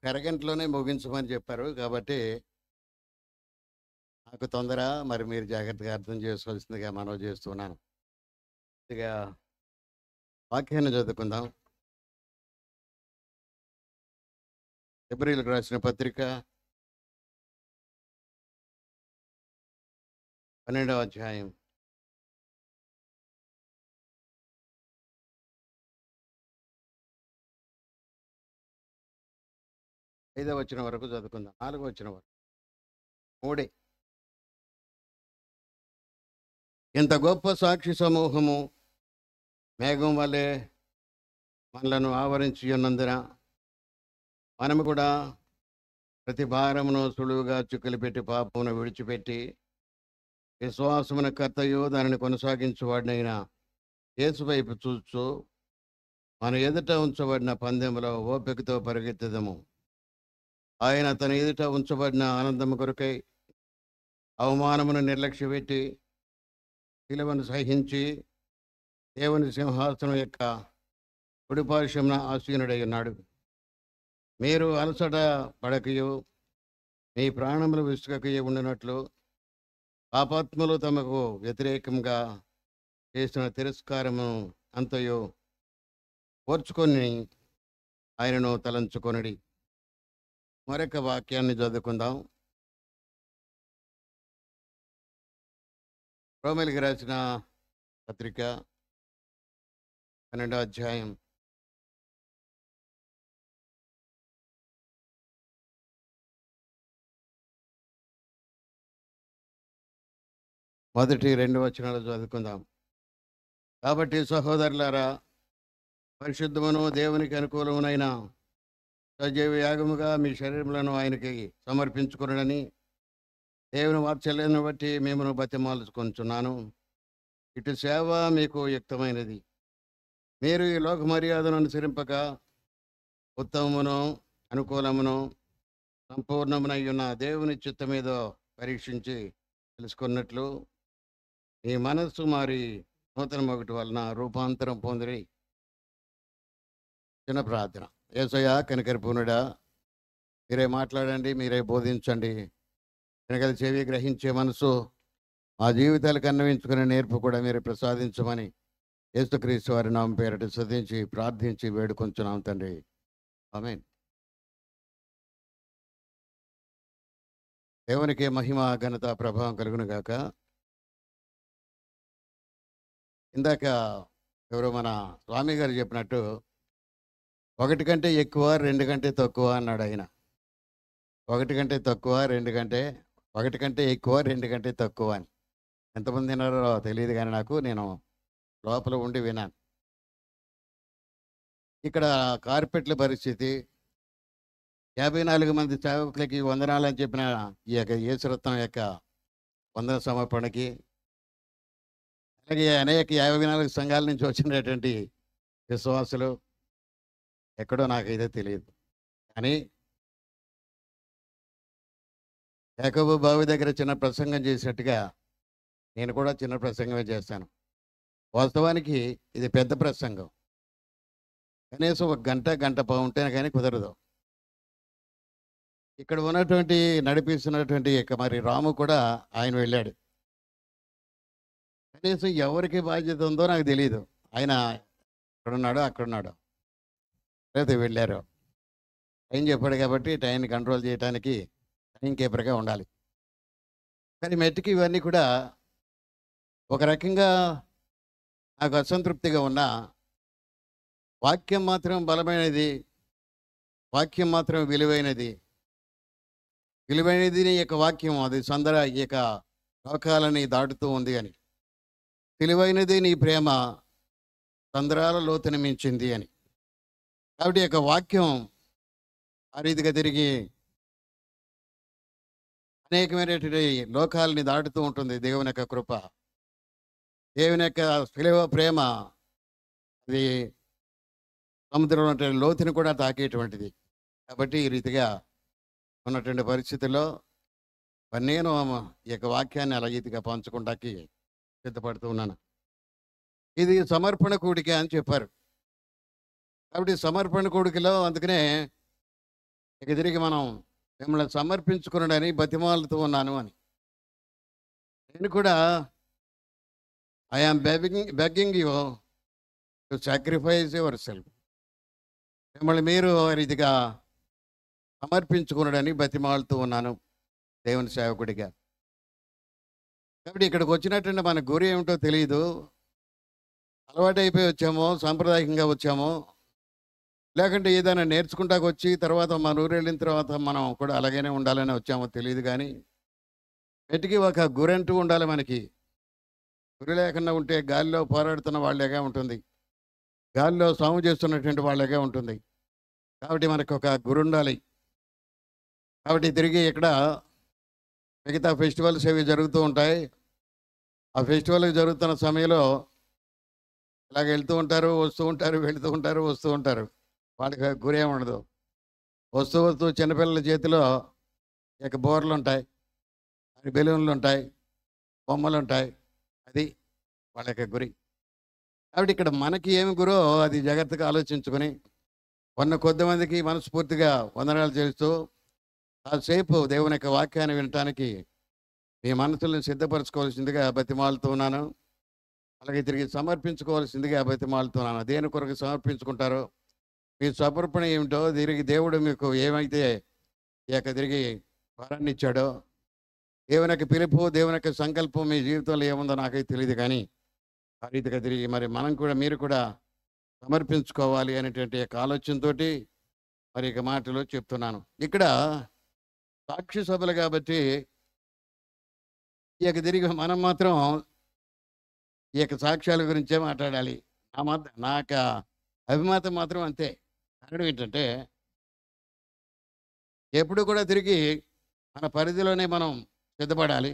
ఒక అరగంటలోనే ముగించమని చెప్పారు. కాబట్టి నాకు తొందర. మరి మీరు జాగ్రత్తగా అర్థం చేసుకోవాల్సిందిగా మనవి చేస్తున్నాను. ఇక వాక్యాన్ని చదువుకుందాం. హెబ్రీయులకు రాసిన పత్రిక 12వ అధ్యాయం 5వ వచనం వరకు చదువుకుందాం. 4వ వచనం వరకు. మూడే. ఇంత గొప్ప సాక్షి సమూహము మేఘం వలె మనలను ఆవరించి ఉన్నందున మనము కూడా ప్రతి భారమును సులువుగా చిక్కులు పెట్టి పాపమును విడిచిపెట్టి విశ్వాసమున కర్తయు దానిని కొనసాగించువాడినైన యేసు వైపు చూస్తూ మన ఎదుట ఉంచబడిన పందెంలో ఓపికతో పరిగెత్తదము. ఆయన తన ఎదుట ఉంచబడిన ఆనందము కొరకై అవమానమును నిర్లక్ష్యపెట్టి శిలువను సహించి దేవుని సింహాసనం యొక్క కుడిపార్శ్వమున ఆసీనుడై ఉన్నాడు. మీరు అలసట పడకయు మీ ప్రాణములు విసుకకయు ఉండినట్లు పాపాత్ములు తమకు వ్యతిరేకంగా చేసిన తిరస్కారము అంతయు ఓర్చుకొని ఆయనను తలంచుకొనిడి. మరొక వాక్యాన్ని చదువుకుందాం. రోమీయులకు రాసిన పత్రిక 12వ అధ్యాయం 1-2 వచనాలు చదువుకుందాం. కాబట్టి సహోదరులారా, పరిశుద్ధమును దేవునికి అనుకూలమునైన సజీవ యాగముగా మీ శరీరములను ఆయనకి సమర్పించుకునని దేవుని వాత్సల్యాన్ని బట్టి మిమ్మల్ని బతిమాలుచుకొనుచున్నాను. ఇటు సేవ మీకు యుక్తమైనది. మీరు ఈ లోక మర్యాదను అనుసరింపక ఉత్తమమును అనుకూలమును సంపూర్ణమునై ఉన్న దేవుని చిత్తమేదో పరీక్షించి తెలుసుకున్నట్లు మీ మనస్సు మారి నూతన మొగటి వలన రూపాంతరం పొందిరి. చిన్న ప్రార్థన. యేసయ్యా, కనికరపూర్ణుడా, మీరే మాట్లాడండి, మీరే బోధించండి. వెనకల చెవి గ్రహించే మనసు మా జీవితాలకు అన్వయించుకునే నేర్పు కూడా మీరు ప్రసాదించమని యేసుక్రీస్తు వారి నామం పేరట స్తుతించి ప్రార్థించి వేడుకొంచున్నాం తండ్రి. ఆమేన్. దేవునికి మహిమ ఘనత ప్రభావం కలుగును గాక. ఇందాక ఎవరో మన స్వామి గారు చెప్పినట్టు 1 కంటే ఎక్కువ 2 కంటే తక్కువ అన్నాడు ఆయన. 1 కంటే తక్కువ 2 కంటే 1 కంటే ఎక్కువ 2 కంటే తక్కువ అని. ఎంతమంది విన్నారో తెలియదు కానీ నేను లోపల ఉండి విన్నాను. ఇక్కడ కార్పెట్ల పరిస్థితి 54 మంది సేవకులకి వందనాలని చెప్పిన ఈ యొక్క యేసురత్నం యొక్క వందన సమర్పణకి, అలాగే అనేక 54 సంఘాల నుంచి వచ్చినటువంటి విశ్వాసులు ఎక్కడో నాకైతే తెలియదు. కానీ యాకోబు బావి దగ్గర చిన్న ప్రసంగం చేసినట్టుగా నేను కూడా చిన్న ప్రసంగమే చేస్తాను. వాస్తవానికి ఇది పెద్ద ప్రసంగం. కనీసం 1 గంట గంట ఉంటేనే కానీ కుదరదు. ఇక్కడ ఉన్నటువంటి నడిపిస్తున్నటువంటి మరి రాము కూడా ఆయన వెళ్ళాడు. కనీసం ఎవరికి బాధ్యత ఉందో నాకు తెలియదు. ఆయన ఇక్కడున్నాడో అక్కడున్నాడో లేకపోతే వెళ్ళారు. టైం చెప్పాడు కాబట్టి టైంని కంట్రోల్ చేయడానికి టైం కీపర్గా ఉండాలి. కానీ మెట్టుకి ఇవన్నీ కూడా ఒక రకంగా నాకు అసంతృప్తిగా ఉన్నా వాక్యం మాత్రం బలమైనది, వాక్యం మాత్రం విలువైనది. విలువైనది నీ యొక్క వాక్యం, అది ఈ యొక్క లోకాలని దాటుతూ ఉంది అని. విలువైనది నీ ప్రేమ సంద్రాల లోతుని మించింది అని. కాబట్టి ఈ యొక్క వాక్యం ఆ రీతిగా తిరిగి అనేకమైనటువంటి లోకాలని దాటుతూ ఉంటుంది. దేవుని యొక్క కృప, దేవుని యొక్క విలువ ప్రేమ అది సముద్రంలో ఉన్నటువంటి లోతుని కూడా తాకేటువంటిది. కాబట్టి ఈ రీతిగా ఉన్నటువంటి పరిస్థితుల్లో నేను ఈ యొక్క వాక్యాన్ని అలా రీతిగా పంచుకుంటాకి సిద్ధపడుతూ ఉన్నాను. ఇది సమర్పణ కూడిక అని చెప్పారు. కాబట్టి సమర్పణ కూడికలో అందుకనే ఇక తిరిగి మనం మిమ్మల్ని సమర్పించుకున్నాడని బతిమాలుతూ ఉన్నాను అని. నేను కూడా I am begging you to sacrifice yourself. మిమ్మల్ని మీరు ఆ రీతిగా సమర్పించుకున్నాడని బతిమాలుతూ ఉన్నాను దేవుని సేవకుడిగా. కాబట్టి ఇక్కడికి వచ్చినట్టుండి మన గురి ఏమిటో తెలియదు. అలవాటైపోయి వచ్చామో, సాంప్రదాయకంగా వచ్చామో, లేకుంటే ఏదైనా నేర్చుకుంటాకు వచ్చి తర్వాత మన ఊరు వెళ్ళిన తర్వాత మనం కూడా అలాగనే ఉండాలని వచ్చామో తెలియదు. కానీ వెతికి ఒక గురి అంటూ ఉండాలి మనకి. గురి లేకుండా ఉంటే గాలిలో పోరాడుతున్న వాళ్ళేగా ఉంటుంది, గాలిలో సాము చేస్తున్నటువంటి వాళ్ళేగా ఉంటుంది. కాబట్టి మనకు ఒక గురి ఉండాలి. కాబట్టి తిరిగి ఇక్కడ మిగతా ఫెస్టివల్స్ అవి జరుగుతూ ఉంటాయి. ఆ ఫెస్టివల్ జరుగుతున్న సమయంలో ఇలాగ వెళ్తూ ఉంటారు, వస్తూ ఉంటారు, వెళుతూ ఉంటారు, వస్తూ ఉంటారు. వాళ్ళకి గురి ఏమి ఉండదు. వస్తూ వస్తూ చిన్నపిల్లల చేతిలో ఇక బోర్లు ఉంటాయి, అది బెలూన్లు ఉంటాయి, బొమ్మలు ఉంటాయి. అది వాళ్ళ యొక్క గురి. కాబట్టి ఇక్కడ మనకి ఏమి గురో అది జాగ్రత్తగా ఆలోచించుకొని కొద్ది మందికి మనస్ఫూర్తిగా వందనాలు చేస్తూ కాసేపు దేవుని యొక్క వాక్యాన్ని వినటానికి మీ మనసులను సిద్ధపరచుకోవాల్సిందిగా బతిమాలుతూ ఉన్నాను. అలాగే తిరిగి సమర్పించుకోవాల్సిందిగా బతిమాలుతున్నాను. దేని కొరకు సమర్పించుకుంటారో, మీ సమర్పణ ఏమిటో, తిరిగి దేవుడు మీకు ఏమైతే ఈ యొక్క తిరిగి వరాన్ని ఇచ్చాడో, దేవుని యొక్క పిలుపు, దేవుని యొక్క సంకల్పం మీ జీవితంలో ఏముందో నాకైతే తెలియదు. కానీ ఆ రీతిగా తిరిగి మరి మనం కూడా, మీరు కూడా సమర్పించుకోవాలి అనేటువంటి యొక్క ఆలోచనతో మరి ఇక మాటలు చెప్తున్నాను. ఇక్కడ సాక్షి సభలు కాబట్టి ఈ యొక్క తిరిగి మనం మాత్రం ఈ యొక్క సాక్ష్యాల గురించే మాట్లాడాలి. నా యొక్క అభిమతం మాత్రం అంతే. కారణం ఏంటంటే ఎప్పుడు కూడా తిరిగి మన పరిధిలోనే మనం సిద్ధపడాలి,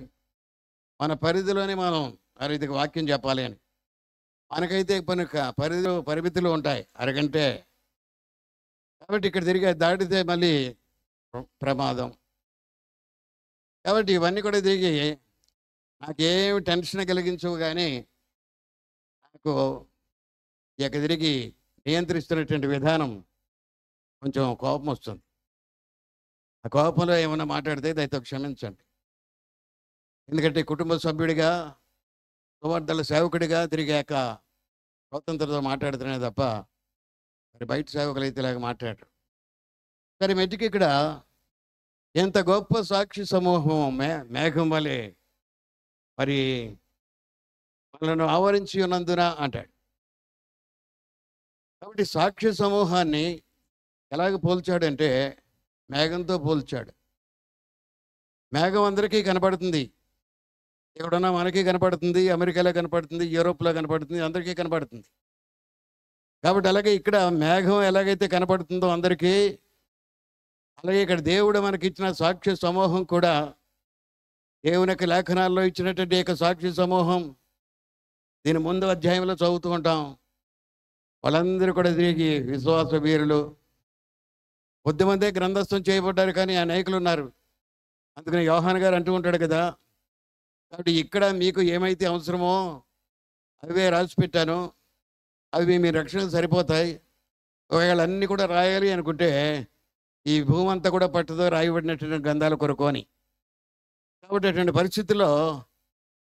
మన పరిధిలోనే మనం ఆ రీతికి వాక్యం చెప్పాలి అని. మనకైతే పరిమితులు ఉంటాయి, అరగంటే. కాబట్టి ఇక్కడ తిరిగి దాటితే మళ్ళీ ప్రమాదం. కాబట్టి ఇవన్నీ కూడా తిరిగి నాకేమి టెన్షన్ కలిగించవు, కానీ నాకు ఇక తిరిగి నియంత్రిస్తున్నటువంటి విధానం కొంచెం కోపం వస్తుంది. ఆ కోపంలో ఏమన్నా మాట్లాడితే దయతో క్షమించండి. ఎందుకంటే కుటుంబ సభ్యుడిగా, సువార్తల సేవకుడిగా తిరిగాక స్వతంత్రతో మాట్లాడుతున్నాయి తప్ప మరి బయట సేవకులు అయితే ఇలాగ మాట్లాడరు. సరే, మెట్టుకి ఇక్కడ ఎంత గొప్ప సాక్షి సమూహం మేఘం వలె మరి మనలను ఆవరించి ఉన్నందున అంటాడు. కాబట్టి సాక్షి సమూహాన్ని ఎలాగ పోల్చాడంటే మేఘంతో పోల్చాడు. మేఘం అందరికీ కనపడుతుంది, ఎక్కడున్నా మనకి కనపడుతుంది, అమెరికాలో కనపడుతుంది, యూరోప్లో కనపడుతుంది, అందరికీ కనపడుతుంది. కాబట్టి అలాగే ఇక్కడ మేఘం ఎలాగైతే కనపడుతుందో అందరికీ, అలాగే ఇక్కడ దేవుడు మనకి ఇచ్చిన సాక్షి సమూహం కూడా దేవుని యొక్క లేఖనాల్లో ఇచ్చినటువంటి యొక్క సాక్షి సమూహం. దీని ముందు అధ్యాయంలో చదువుతూ ఉంటాం. వాళ్ళందరూ కూడా తిరిగి విశ్వాస వీరులు. కొద్దిమందే గ్రంథస్థం చేయబడ్డారు, కానీ అనేకులు ఉన్నారు. అందుకని యోహాన్ గారు అంటూ ఉంటాడు కదా, కాబట్టి ఇక్కడ మీకు ఏమైతే అవసరమో అవే రాసి పెట్టాను, అవి మీ రక్షణకు సరిపోతాయి. ఒకవేళ అన్నీ కూడా రాయాలి అనుకుంటే ఈ భూమి అంతా కూడా పట్టుతో రాయబడినటువంటి గ్రంథాల కొరకు అని. కాబట్టి అటువంటి పరిస్థితుల్లో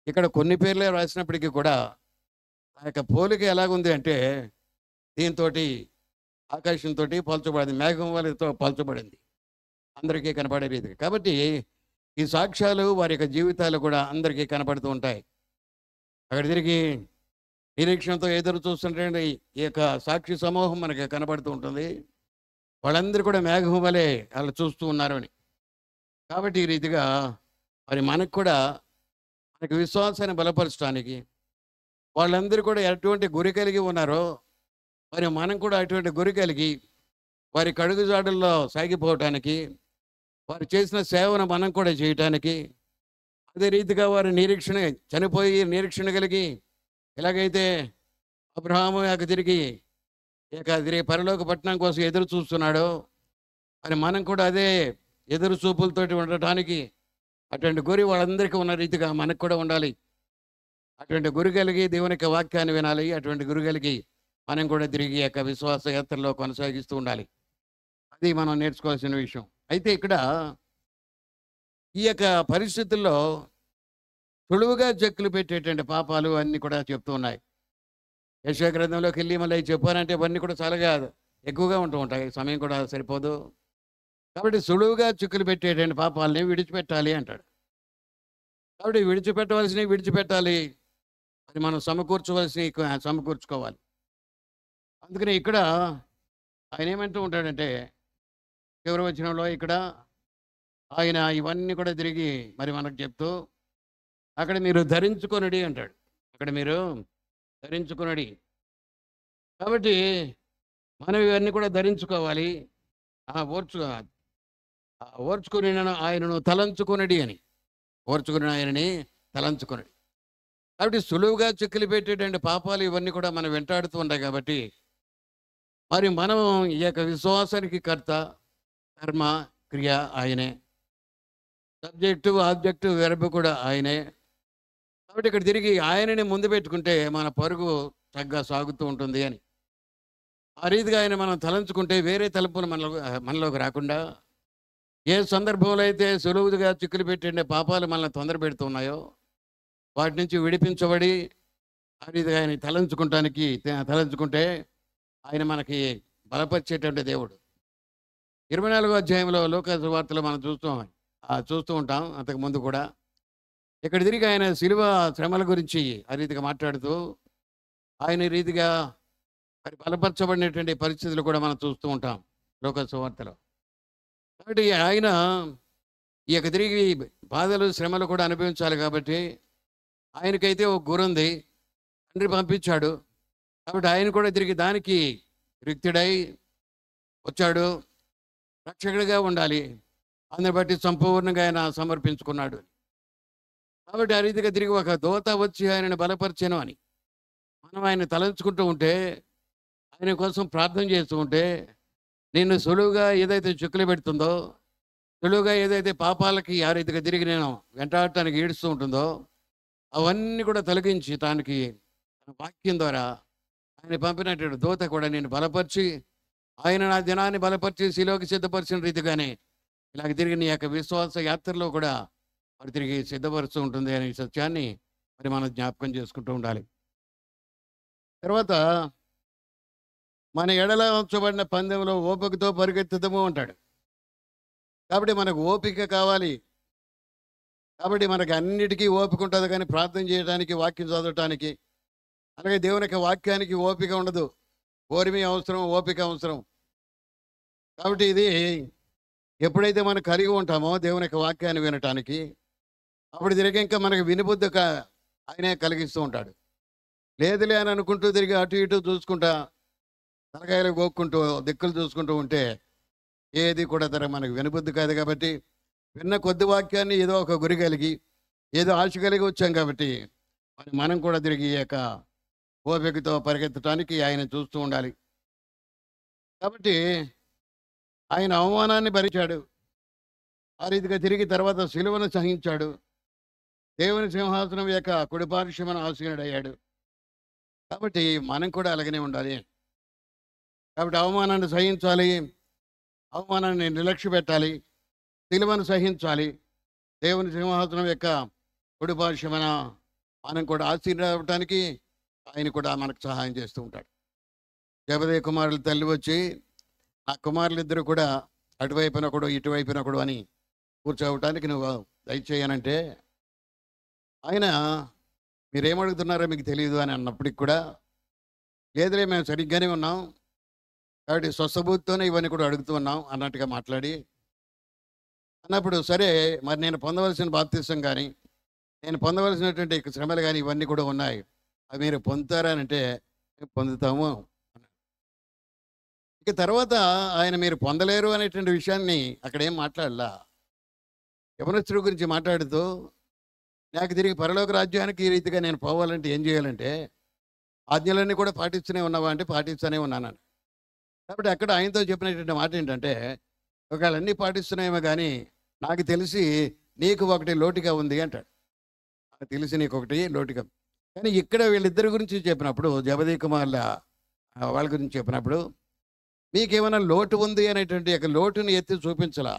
ఇక్కడ కొన్ని పేర్లే రాసినప్పటికీ కూడా ఆ యొక్క పోలిక ఎలాగుంది అంటే దీంతో ఆకాశంతో పోల్చబడింది, మేఘం వాళ్ళతో పోల్చబడింది, అందరికీ కనపడే రీతిగా. కాబట్టి ఈ సాక్ష్యాలు వారి యొక్క జీవితాలు కూడా అందరికీ కనపడుతూ ఉంటాయి. అక్కడ తిరిగి నిరీక్షణతో ఎదురు చూస్తుంటే ఈ యొక్క సాక్షి సమూహం మనకి కనపడుతూ ఉంటుంది. వాళ్ళందరూ కూడా మేఘం వలె వాళ్ళు చూస్తూ ఉన్నారు అని. కాబట్టి ఈ రీతిగా మరి మనకు కూడా మనకి విశ్వాసాన్ని బలపరచడానికి వాళ్ళందరూ కూడా ఎటువంటి గురి కలిగి ఉన్నారో మరి మనం కూడా అటువంటి గురి కలిగి వారి కడుగుజాడుల్లో సాగిపోవటానికి, వారు చేసిన సేవను మనం కూడా చేయటానికి, అదే రీతిగా వారి నిరీక్షణ చనిపోయి నిరీక్షణ కలిగి ఎలాగైతే అబ్రహాము తిరిగి పరలోక పట్టణం కోసం ఎదురు చూస్తున్నాడో అని మనం కూడా అదే ఎదురు చూపులతోటి ఉండటానికి అటువంటి గురి వాళ్ళందరికీ ఉన్న రీతిగా మనకు కూడా ఉండాలి. అటువంటి గురి కలిగి దేవుని యొక్క వాక్యాన్ని వినాలి. అటువంటి గురి కలిగి మనం కూడా తిరిగి యొక్క విశ్వాస యాత్రలో కొనసాగిస్తూ ఉండాలి. అది మనం నేర్చుకోవాల్సిన విషయం. అయితే ఇక్కడ ఈ యొక్క పరిస్థితుల్లో సులువుగా చెక్కులు పెట్టేటువంటి పాపాలు అన్నీ కూడా చెప్తూ ఉన్నాయి. యెషయా గ్రంథంలోకి వెళ్ళి మళ్ళీ చెప్పానంటే ఇవన్నీ కూడా చాలా ఎక్కువగా ఉంటూ ఉంటాయి, సమయం కూడా సరిపోదు. కాబట్టి సులువుగా చిక్కులు పెట్టేటువంటి పాపాలని విడిచిపెట్టాలి అంటాడు. కాబట్టి విడిచిపెట్టవలసినవి విడిచిపెట్టాలి, అది మనం సమకూర్చవలసినవి సమకూర్చుకోవాలి. అందుకని ఇక్కడ ఆయన ఏమంటూ ఉంటాడంటే చివరి వచనంలో ఇక్కడ ఆయన ఇవన్నీ కూడా తిరిగి మరి మనకు చెప్తూ అక్కడ మీరు ధరించుకొనుడి అంటాడు. అక్కడ మీరు ధరించుకొనుడి. కాబట్టి మనం ఇవన్నీ కూడా ధరించుకోవాలి. ఓర్చు ఓర్చుకుని ఆయనను తలంచుకొనుడి అని, ఓర్చుకుని ఆయనని తలంచుకొనుడి. కాబట్టి సులువుగా చిక్కులు పెట్టేటువంటి పాపాలు ఇవన్నీ కూడా మనం వెంటాడుతూ ఉంటాయి. కాబట్టి మరి మనం ఈ యొక్క విశ్వాసానికి కర్త, కర్మ, క్రియ ఆయనే, సబ్జెక్టు ఆబ్జెక్టు వెర్బ్ కూడా ఆయనే. కాబట్టి ఇక్కడ తిరిగి ఆయనని ముందు పెట్టుకుంటే మన పరుగు చక్కగా సాగుతూ ఉంటుంది అని. ఆ రీతిగా ఆయన మనం తలంచుకుంటే వేరే తలుపులు మనలోకి రాకుండా, ఏ సందర్భంలో అయితే సులువుగా చిక్కులు పెట్టే పాపాలు మనల్ని తొందర పెడుతున్నాయో వాటి నుంచి విడిపించబడి ఆ రీతిగా ఆయన తలంచుకుంటే ఆయన మనకి బలపరిచేటువంటి దేవుడు. 24వ అధ్యాయంలో లూకా సువార్తలో మనం చూస్తూ ఉంటాం. అంతకుముందు కూడా ఇక్కడ తిరిగి ఆయన శిలువ శ్రమల గురించి ఆ రీతిగా మాట్లాడుతూ ఆయన రీతిగా మరి బలపరచబడినటువంటి పరిస్థితులు కూడా మనం చూస్తూ ఉంటాం లూకా సువార్తలో. కాబట్టి ఆయన ఈ యొక్క తిరిగి బాధలు శ్రమలు కూడా అనుభవించాలి. కాబట్టి ఆయనకైతే ఒక గురుంది, తండ్రి పంపించాడు. కాబట్టి ఆయన కూడా తిరిగి దానికి రిక్తుడై వచ్చాడు, రక్షకుడిగా ఉండాలి. అందుని బట్టి సంపూర్ణంగా ఆయన సమర్పించుకున్నాడు. కాబట్టి ఆ రీతిగా తిరిగి ఒక దూత వచ్చి ఆయనను బలపరిచాను అని మనం ఆయన తలంచుకుంటూ ఉంటే, ఆయన కోసం ప్రార్థన చేస్తూ ఉంటే, నేను సులువుగా ఏదైతే చిక్కులు పెడుతుందో, సులువుగా ఏదైతే పాపాలకి ఆ రీతిగా తిరిగి నేను వెంటాడటానికి ఈడుస్తూ ఉంటుందో అవన్నీ కూడా తొలగించి దానికి వాక్యం ద్వారా ఆయన పంపినటువంటి దూత కూడా నేను బలపరిచి, ఆయన నా దినాన్ని బలపరిచి శిలోకి సిద్ధపరిచిన రీతిగానే ఇలాగ తిరిగి నీ యొక్క విశ్వాస యాత్రలో కూడా మరి తిరిగి సిద్ధపరుస్తూ ఉంటుంది అనే సత్యాన్ని మరి మనం జ్ఞాపకం చేసుకుంటూ ఉండాలి. తర్వాత మన ఎడల ఉంచబడిన పందెంలో ఓపికతో పరిగెత్తుదము అంటాడు. కాబట్టి మనకు ఓపిక కావాలి. కాబట్టి మనకు అన్నిటికీ ఓపిక ఉంటుంది, కానీ ప్రార్థన చేయడానికి, వాక్యం చదవటానికి, అలాగే దేవుని యొక్క వాక్యానికి ఓపిక ఉండదు. ఓర్మి అవసరం, ఓపిక అవసరం. కాబట్టి ఇది ఎప్పుడైతే మనం కలిగి ఉంటామో దేవుని యొక్క వాక్యాన్ని వినటానికి, అప్పుడు తిరిగి ఇంకా మనకు వినిబుద్ధి ఆయనే కలిగిస్తూ ఉంటాడు. లేదులే అని అనుకుంటూ తిరిగి అటు ఇటు చూసుకుంటా, తలకాయలు గోక్కుంటూ దిక్కులు చూసుకుంటూ ఉంటే ఏది కూడా మనకు వినబుద్ధి కాదు. కాబట్టి విన్న కొద్ది వాక్యాన్ని ఏదో ఒక గురి కలిగి, ఏదో ఆశ కలిగి వచ్చాం. కాబట్టి మనం కూడా తిరిగి ఈ యొక్క ఓపికతో పరిగెత్తడానికి ఆయన చూస్తూ ఉండాలి. కాబట్టి ఆయన అవమానాన్ని భరించాడు, ఆ రీతిగా తిరిగి తర్వాత శిలువను సహించాడు, దేవుని సింహాసనం యొక్క కుడిపార్శ్వమున ఆసీనుడయ్యాడు. కాబట్టి మనం కూడా అలాగనే ఉండాలి. కాబట్టి అవమానాన్ని సహించాలి, అవమానాన్ని నిర్లక్ష్య పెట్టాలి, శిలువను సహించాలి. దేవుని సింహాసనం యొక్క కుడిపార్శ్వమున మనం కూడా ఆశీర్వదించడానికి ఆయన కూడా మనకు సహాయం చేస్తూ ఉంటాడు. జబదయి కుమారుల తల్లి వచ్చి, ఆ కుమారులిద్దరూ కూడా అటువైపునొకడు ఇటువైపునొకడు అని కూర్చోవటానికి నువ్వు దయచేయనంటే, ఆయన మీరేమడుగుతున్నారో మీకు తెలియదు అని అన్నప్పటికి కూడా, లేదులే మేము సరిగ్గానే ఉన్నాం, కాబట్టి స్వస్థబుద్ధితోనే ఇవన్నీ కూడా అడుగుతూ ఉన్నాం అన్నట్టుగా మాట్లాడి అన్నప్పుడు, సరే మరి నేను పొందవలసిన బాప్తిసం కానీ, నేను పొందవలసినటువంటి శ్రమలు కానీ ఇవన్నీ కూడా ఉన్నాయి, అవి మీరు పొందుతారనంటే పొందుతాము. ఇక తర్వాత ఆయన మీరు పొందలేరు అనేటువంటి విషయాన్ని అక్కడ ఏం మాట్లాడలా. యవనస్తుడి గురించి మాట్లాడుతూ, నాకు తిరిగి పరలోక రాజ్యానికి ఈ రీతిగా నేను పోవాలంటే ఏం చేయాలంటే, ఆజ్ఞలన్నీ కూడా పాటిస్తూనే ఉన్నావా అంటే పాటిస్తూనే ఉన్నాను. కాబట్టి అక్కడ ఆయనతో చెప్పినటువంటి మాట ఏంటంటే, ఒకవేళ అన్నీ పాటిస్తున్నాయేమో కానీ నాకు తెలిసి నీకు ఒకటి లోటుగా ఉంది అంటాడు. నాకు తెలిసి నీకు ఒకటి లోటుగా. కానీ ఇక్కడ వీళ్ళిద్దరి గురించి చెప్పినప్పుడు, జబదయి కుమారుల వాళ్ళ గురించి చెప్పినప్పుడు, మీకేమైనా లోటు ఉంది అనేటువంటి లోటుని ఎత్తి చూపించలా.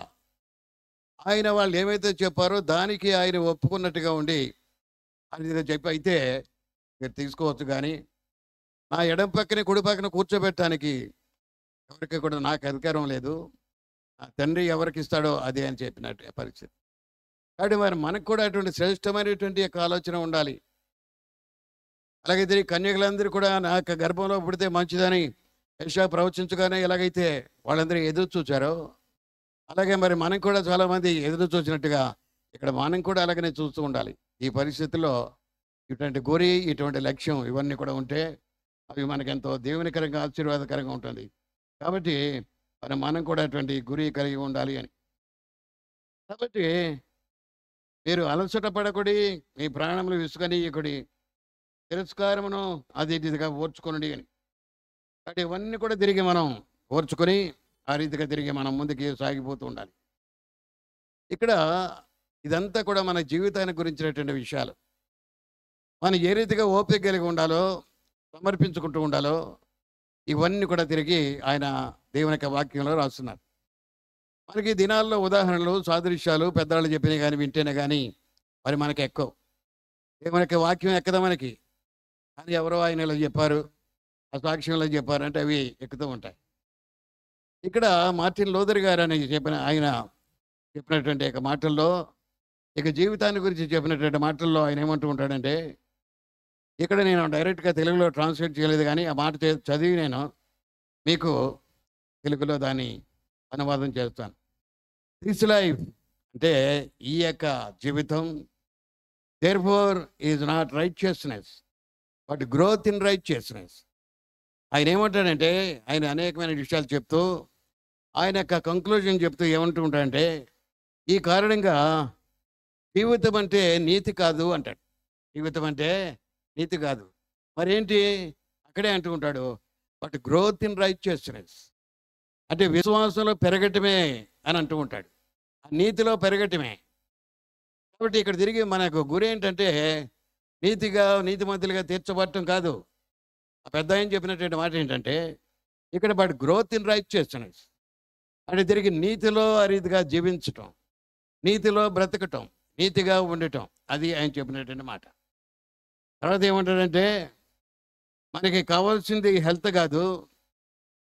ఆయన వాళ్ళు ఏమైతే చెప్పారో దానికి ఆయన ఒప్పుకున్నట్టుగా ఉండి అది చెప్పి అయితే మీరు తీసుకోవచ్చు. కానీ నా ఎడం పక్కన కుడి పక్కన కూర్చోబెట్టడానికి ఎవరికి కూడా నాకు అధికారం లేదు. ఆ తండ్రి ఎవరికి ఇస్తాడో అదే అని చెప్పినట్టు పరిస్థితి. కాబట్టి మరి మనకు కూడా అటువంటి శ్రేష్టమైనటువంటి యొక్క ఆలోచన ఉండాలి. అలాగే ఈ కన్యకలందరూ కూడా నాకు గర్భంలో పుడితే మంచిదని యెషయా ప్రవచించగానే ఎలాగైతే వాళ్ళందరూ ఎదురు చూచారో అలాగే మరి మనం కూడా చాలామంది ఎదురు చూసినట్టుగా ఇక్కడ మనం కూడా అలాగనే చూస్తూ ఉండాలి. ఈ పరిస్థితుల్లో ఇటువంటి గురి, ఇటువంటి లక్ష్యం ఇవన్నీ కూడా ఉంటే అవి మనకెంతో దేవునికరంగా ఆశీర్వాదకరంగా ఉంటుంది. కాబట్టి మనం కూడా అటువంటి గురి కలిగి ఉండాలి అని. కాబట్టి మీరు అలసట పడకుడి, మీ ప్రాణములు విసుగనీయకుడి, తిరస్కారమును అది ఇదిగా ఓర్చుకొనుడి అని. కాబట్టి ఇవన్నీ కూడా తిరిగి మనం ఓర్చుకొని ఆ రీతిగా తిరిగి మనం ముందుకి సాగిపోతూ ఉండాలి. ఇక్కడ ఇదంతా కూడా మన జీవితానికి గురించినటువంటి విషయాలు. మనం ఏ రీతిగా ఓపిక కలిగి ఉండాలో, సమర్పించుకుంటూ ఉండాలో ఇవన్నీ కూడా తిరిగి ఆయన దేవుని యొక్క వాక్యంలో రాస్తున్నారు. మనకి ఈ దినాల్లో ఉదాహరణలు, సాదృశ్యాలు పెద్దవాళ్ళు చెప్పినా కానీ వింటేనే కానీ మరి మనకి ఎక్కువ దేవుని యొక్క వాక్యం ఎక్కదా మనకి. అని ఎవరో ఆయన ఇలా చెప్పారు, ఆ సాక్ష్యంలో చెప్పారు అంటే అవి ఎక్కుతూ ఉంటాయి. ఇక్కడ మార్టిన్ లూథర్ గారు అని ఆయన చెప్పినటువంటి యొక్క మాటల్లో, ఇక జీవితాన్ని గురించి చెప్పినటువంటి మాటల్లో ఆయన ఏమంటూ ఉంటాడంటే, ఇక్కడ నేను డైరెక్ట్గా తెలుగులో ట్రాన్స్లేట్ చేయలేదు కానీ ఆ మాట చదివి నేను మీకు తెలుగులో దాన్ని అనువాదం చేస్తాను. దిస్ లైఫ్ అంటే ఈ యొక్క జీవితం, therefore is not righteousness but growth in righteousness. ఆయన ఏమంటాడంటే, ఆయన అనేకమైన విషయాలు చెప్తూ ఆయన యొక్క కంక్లూజన్ చెప్తూ ఏమంటూ ఉంటాడంటే, ఈ కారణంగా జీవితం అంటే నీతి కాదు అంటాడు. జీవితం అంటే నీతి కాదు, మరేంటి అక్కడే అంటూ ఉంటాడు, బట్ గ్రోత్ ఇన్ రైచియస్నెస్ అంటే విశ్వాసంలో పెరగటమే అని అంటూ ఉంటాడు. ఆ నీతిలో పెరగటమే. కాబట్టి ఇక్కడ తిరిగి మనకు గురి ఏంటంటే నీతిమంతులుగా తీర్చబడటం కాదు. ఆ పెద్ద ఆయన చెప్పినటువంటి మాట ఏంటంటే ఇక్కడ బట్ గ్రోత్ ఇన్ రైచియస్నెస్ అంటే తిరిగి నీతిలో ఆ రీతిగా జీవించటం, నీతిలో బ్రతకటం, నీతిగా ఉండటం, అది ఆయన చెప్పినటువంటి మాట. తర్వాత ఏమంటాడంటే, మనకి కావాల్సింది హెల్త్ కాదు,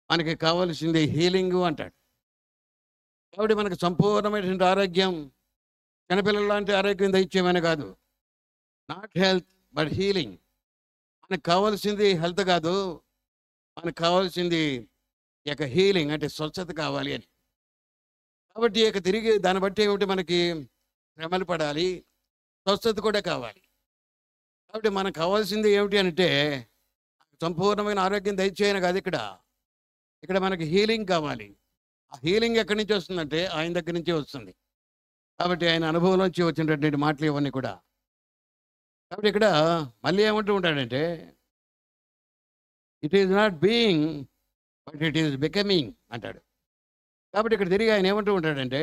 మనకి కావాల్సింది హీలింగు అంటాడు. కాబట్టి మనకు సంపూర్ణమైనటువంటి ఆరోగ్యం, చిన్నపిల్లల లాంటి ఆరోగ్యం దయచేయమని కాదు, నాట్ హెల్త్ బట్ హీలింగ్. మనకు కావాల్సింది హెల్త్ కాదు, మనకు కావాల్సింది ఇక హీలింగ్ అంటే స్వచ్ఛత కావాలి అని. కాబట్టి ఇక తిరిగి దాన్ని బట్టి ఏమిటి, మనకి శ్రమలు పడాలి, స్వస్థత కూడా కావాలి. కాబట్టి మనకు కావాల్సింది ఏమిటి అంటే సంపూర్ణమైన ఆరోగ్యం దయచేయను కాదు, ఇక్కడ మనకి హీలింగ్ కావాలి. ఆ హీలింగ్ ఎక్కడి నుంచి వస్తుందంటే ఆయన దగ్గర నుంచే వస్తుంది. కాబట్టి ఆయన అనుభవంలోంచి వచ్చినటువంటి మాటలు ఇవన్నీ కూడా. కాబట్టి ఇక్కడ మళ్ళీ ఏమంటూ ఉంటాడంటే, it is not being but it is becoming అంటాడు. కాబట్టి ఇక్కడ తిరిగి ఆయన ఏమంటూ ఉంటాడంటే,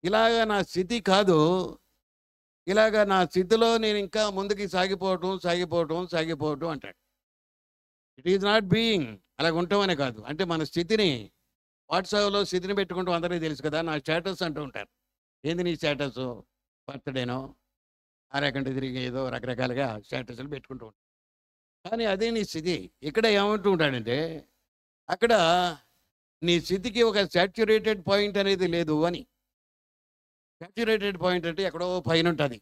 ఇలాగా నా స్థితి కాదు, ఇలాగా నా స్థితిలో నేను ఇంకా ముందుకి సాగిపోవటం అంటాడు. ఇట్ ఈజ్ నాట్ బీయింగ్ అలాగ ఉంటామనే కాదు, అంటే మన స్థితిని వాట్సాప్లో స్థితిని పెట్టుకుంటూ అందరికీ తెలుసు కదా, నా స్టేటస్ అంటూ ఉంటారు. ఏంది నీ స్టేటస్? బర్త్డేనో ఆరేకంటే తిరిగి ఏదో రకరకాలుగా స్టేటస్లు పెట్టుకుంటూ ఉంటారు. కానీ అదే నీ స్థితి. ఇక్కడ ఏమంటూ ఉంటాడంటే, అక్కడ నీ స్థితికి ఒక సాచ్యురేటెడ్ పాయింట్ అనేది లేదు అని. సాచ్యురేటెడ్ పాయింట్ అంటే ఎక్కడో పైన ఉంటుంది.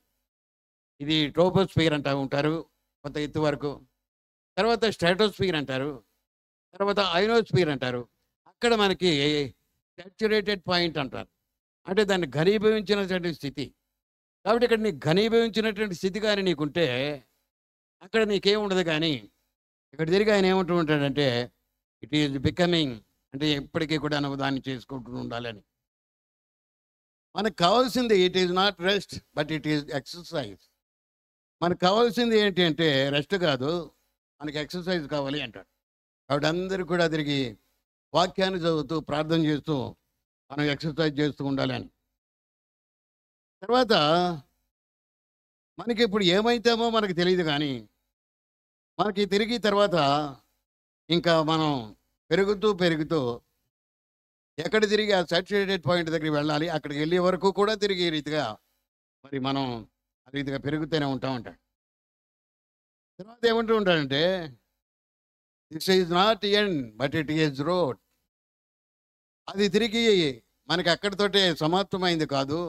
ఇది ట్రోపోస్ఫియర్ అంటూ ఉంటారు కొంత ఎత్తు వరకు, తర్వాత స్ట్రాటోస్ఫియర్ అంటారు, తర్వాత అయోనోస్ఫియర్ అంటారు. అక్కడ మనకి సాచ్యురేటెడ్ పాయింట్ అంటారు, అంటే దాన్ని ఘనీభవించినటువంటి స్థితి. కాబట్టి ఇక్కడ నీకు ఘనీభవించినటువంటి స్థితి కానీ నీకుంటే అక్కడ నీకేం ఉండదు. కానీ ఇక్కడ తిరిగి ఆయన ఏమంటూ ఉంటాడంటే, ఇట్ ఈజ్ బికమింగ్ అంటే ఎప్పటికీ కూడా నువ్వు దాన్ని చేసుకుంటూ ఉండాలని. మనకు కావాల్సింది it is not rest but it is exercise. మనకు కావాల్సింది ఏంటి అంటే రెస్ట్ కాదు, మనకి ఎక్సర్సైజ్ కావాలి అంటాడు. కాబట్టి అందరూ కూడా తిరిగి వాక్యాన్ని చదువుతూ ప్రార్థన చేస్తూ మనం ఎక్సర్సైజ్ చేస్తూ ఉండాలి అని. తర్వాత మనకి ఇప్పుడు ఏమైతామో మనకు తెలియదు, కానీ మనకి తిరిగి తర్వాత ఇంకా మనం పెరుగుతూ ఎక్కడ తిరిగి ఆ సాచురేటెడ్ పాయింట్ దగ్గరికి వెళ్ళాలి, అక్కడికి వెళ్ళే వరకు కూడా తిరిగి ఈ రీతిగా మరి మనం ఆ రీతిగా పెరుగుతూనే ఉంటాం. తర్వాత ఏమంటూ ఉంటాడంటే, this is not end but it is road. అది తిరిగి మనకి అక్కడితోటే సమాప్తమైంది కాదు,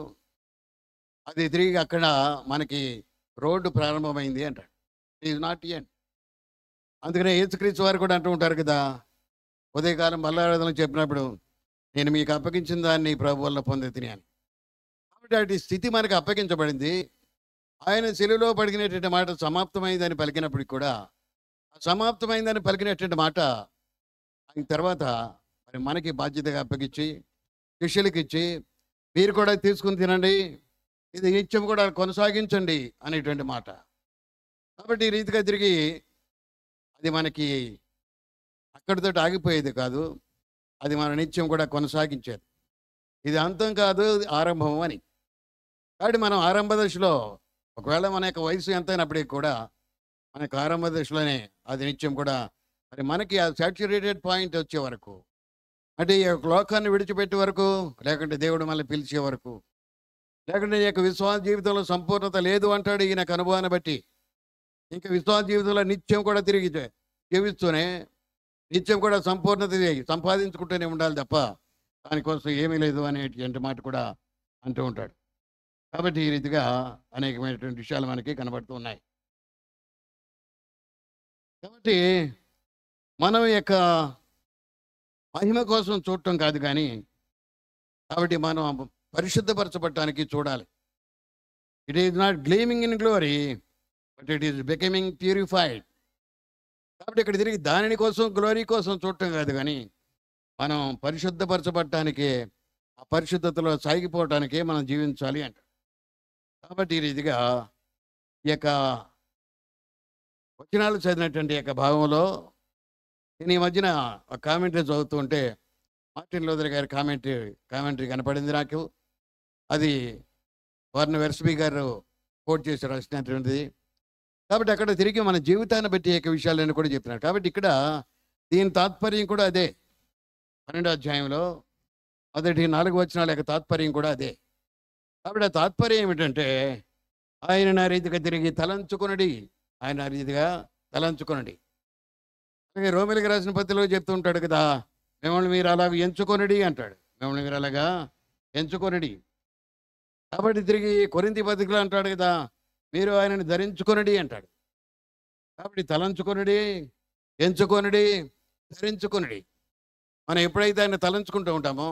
అది తిరిగి అక్కడ మనకి రోడ్డు ప్రారంభమైంది అంటాడు. It is not end. అందుకనే యేసుక్రీస్తు వారు కూడా అంటూ ఉంటారు కదా, ఉదయకాలం బల్లారాధనలు చెప్పినప్పుడు, నేను మీకు అప్పగించిన దాన్ని ప్రభు వల్ల పొందితిని అని. కాబట్టి అటు స్థితి మనకు అప్పగించబడింది. ఆయన శిలువలో పడినటువంటి మాట సమాప్తమైందని పలికినప్పటికి కూడా, ఆ సమాప్తమైందని పలికినటువంటి మాట ఆయన తర్వాత మరి మనకి బాధ్యతగా అప్పగించి శిష్యులకి ఇచ్చి, మీరు కూడా తీసుకుని తినండి, ఇది నిత్యం కూడా కొనసాగించండి అనేటువంటి మాట. కాబట్టి ఈ రీతిగా తిరిగి అది మనకి అక్కడితో ఆగిపోయేది కాదు, అది మన నిత్యం కూడా కొనసాగించేది. ఇది అంతం కాదు, ఇది ఆరంభం అని. కాబట్టి మనం ఆరంభ దశలో, ఒకవేళ మన యొక్క వయసు ఎంతైనప్పటికీ కూడా మనకు ఆరంభ దశలోనే అది నిత్యం కూడా మరి మనకి ఆ సాచురేటెడ్ పాయింట్ వచ్చే వరకు, అంటే ఈ యొక్క లోకాన్ని విడిచిపెట్టే వరకు, లేకుంటే దేవుడు మనల్ని పిలిచే వరకు, లేకుంటే ఈ యొక్క విశ్వాస జీవితంలో సంపూర్ణత లేదు అంటాడు ఈయన అనుభవాన్ని బట్టి. ఇంకా విశ్వాస జీవితంలో నిత్యం కూడా తిరిగి జీవిస్తూనే నిత్యం కూడా సంపూర్ణత సంపాదించుకుంటూనే ఉండాలి తప్ప దానికోసం ఏమీ లేదు అనేటువంటి మాట కూడా అంటూ ఉంటాడు. కాబట్టి ఈ రీతిగా అనేకమైనటువంటి విషయాలు మనకి కనబడుతూ ఉన్నాయి. కాబట్టి మనం యొక్క మహిమ కోసం చూడటం కాదు కానీ, కాబట్టి మనం పరిశుద్ధపరచబడటానికి చూడాలి. It is not gleaming in glory but it is becoming purified. కాబట్టి ఇక్కడ తిరిగి దానిని కోసం, గ్లోరీ కోసం చూడటం కాదు కానీ, మనం పరిశుద్ధపరచబడటానికి, ఆ పరిశుద్ధతలో సాగిపోవటానికే మనం జీవించాలి అంట. కాబట్టి ఈ రీతిగా ఈ యొక్క వచనాలు చదివినటువంటి యొక్క భావంలో నేను ఈ మధ్యన ఒక కామెంటరీ చదువుతూ ఉంటే మార్టిన్ లూథర్ గారి కామెంటరీ కనపడింది నాకు. అది వర్న్ వెర్స్బీ గారు కోట్ చేసి రాసినటువంటిది. కాబట్టి అక్కడ తిరిగి మన జీవితాన్ని బట్టి యొక్క విషయాలను కూడా చెప్పినారు. కాబట్టి ఇక్కడ దీని తాత్పర్యం కూడా అదే. 12వ అధ్యాయంలో మొదటి 4 వచనాల యొక్క తాత్పర్యం కూడా అదే. కాబట్టి ఆ తాత్పర్యం ఏమిటంటే, ఆయన నా రీతిగా తిరిగి తలంచుకొనడి, ఆయన నా రీతిగా తలంచుకొనడి. అలాగే రోమిలికి రాసిన పత్రికలో చెప్తూ ఉంటాడు కదా, మిమ్మల్ని మీరు అలాగ ఎంచుకొనడి అంటాడు. మిమ్మల్ని మీరు అలాగా ఎంచుకొనడి. కాబట్టి తిరిగి కొరింథీ పత్రికలో అంటాడు కదా, మీరు ఆయనని ధరించుకొనడి అంటాడు. కాబట్టి తలంచుకొనడి, ఎంచుకొనడి, ధరించుకొనడి. మనం ఎప్పుడైతే ఆయన తలంచుకుంటూ ఉంటామో,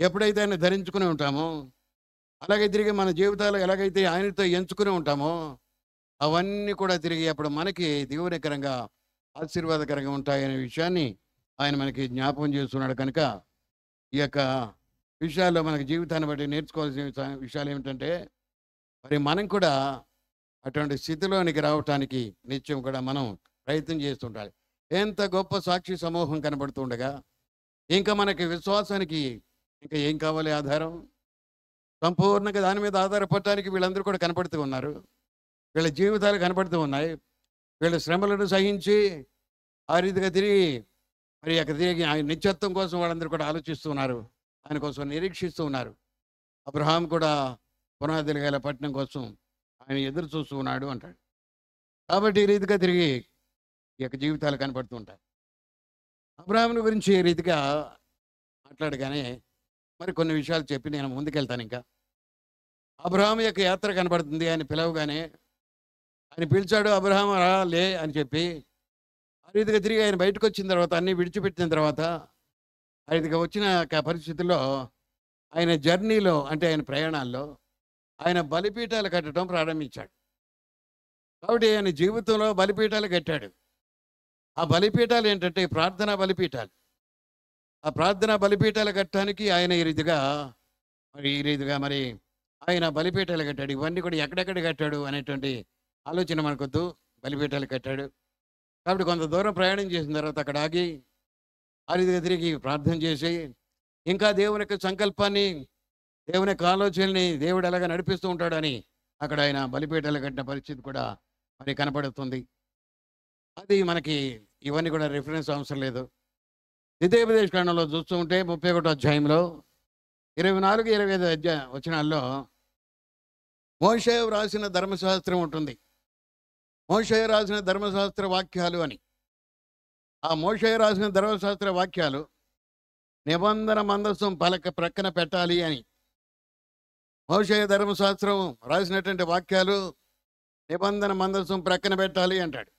ఎప్పుడైతే ఆయన ధరించుకుని ఉంటామో, అలాగే తిరిగి మన జీవితాలు ఎలాగైతే ఆయనతో ఎంచుకుని ఉంటామో, అవన్నీ కూడా తిరిగి అప్పుడు మనకి దీవెనకరంగా, ఆశీర్వాదకరంగా ఉంటాయనే విషయాన్ని ఆయన మనకి జ్ఞాపకం చేస్తున్నాడు. కనుక ఈ యొక్క విషయాల్లో మనకి జీవితాన్ని బట్టి నేర్చుకోవాల్సిన విషయాలు ఏమిటంటే, మరి మనం కూడా అటువంటి స్థితిలోనికి రావటానికి నిత్యం కూడా మనం ప్రయత్నం చేస్తుండాలి. ఎంత గొప్ప సాక్షి సమూహం కనబడుతుండగా ఇంకా మనకి విశ్వాసానికి ఇంకా ఏం కావాలి ఆధారం? సంపూర్ణంగా దాని మీద ఆధారపడటానికి వీళ్ళందరూ కూడా కనపడుతూ ఉన్నారు. వీళ్ళ జీవితాలు కనపడుతూ ఉన్నాయి. వీళ్ళ శ్రమలను సహించి ఆ రీతిగా తిరిగి మరి అక్కడ తిరిగి ఆయన నిత్యత్వం కోసం వాళ్ళందరూ కూడా ఆలోచిస్తూ ఉన్నారు, ఆయన కోసం నిరీక్షిస్తూ ఉన్నారు. అబ్రహాం కూడా పునాదులు గల పట్టణం కోసం ఆయన ఎదురు చూస్తూ ఉన్నాడు అంటాడు. కాబట్టి ఈ రీతిగా తిరిగి ఈ యొక్క జీవితాలు కనపడుతూ ఉంటాయి. అబ్రహాముని గురించి ఈ రీతిగా మాట్లాడగానే మరి కొన్ని విషయాలు చెప్పి నేను ముందుకెళ్తాను. ఇంకా అబ్రహాం యొక్క యాత్ర కనబడుతుంది. ఆయన పిలవగానే ఆయన పిలిచాడు, అబ్రహాం రా లే అని చెప్పి. ఆ రీతిగా తిరిగి ఆయన బయటకు వచ్చిన తర్వాత, అన్నీ విడిచిపెట్టిన తర్వాత, ఆ రీతిగా వచ్చిన పరిస్థితుల్లో ఆయన జర్నీలో, అంటే ఆయన ప్రయాణాల్లో ఆయన బలిపీఠాలు కట్టడం ప్రారంభించాడు. కాబట్టి ఆయన జీవితంలో బలిపీఠాలు కట్టాడు. ఆ బలిపీఠాలు ఏంటంటే ప్రార్థనా బలిపీఠాలు. ఆ ప్రార్థనా బలిపీఠాలు కట్టడానికి ఆయన ఈ రీతిగా మరి ఆయన బలిపీఠాలు కట్టాడు. ఇవన్నీ కూడా ఎక్కడెక్కడ కట్టాడు అనేటువంటి ఆలోచన మనకొద్దు. బలిపీఠాలు కట్టాడు. కాబట్టి కొంత దూరం ప్రయాణం చేసిన తర్వాత అక్కడ ఆగి ఆ రీతిగా తిరిగి ప్రార్థన చేసి, ఇంకా దేవుని యొక్క సంకల్పాన్ని, దేవుని యొక్క ఆలోచనని దేవుడు ఎలాగా నడిపిస్తూ ఉంటాడని అక్కడ ఆయన బలిపీఠాలు కట్టిన పరిస్థితి కూడా మరి కనపడుతుంది. అది మనకి ఇవన్నీ కూడా రిఫరెన్స్ అవసరం లేదు. ద్వితీయోపదేశ కాండంలో చూస్తూ ఉంటే 31 అధ్యాయంలో 24, 25 వచనాల్లో మోషే రాసిన ధర్మశాస్త్రం ఉంటుంది. మోషే రాసిన ధర్మశాస్త్ర వాక్యాలు అని. ఆ మోషే రాసిన ధర్మశాస్త్ర వాక్యాలు నిబంధన మందసం ప్రక్కన పెట్టాలి అని. మోషే ధర్మశాస్త్రం రాసినటువంటి వాక్యాలు నిబంధన మందసం ప్రక్కన పెట్టాలి అంటాడు.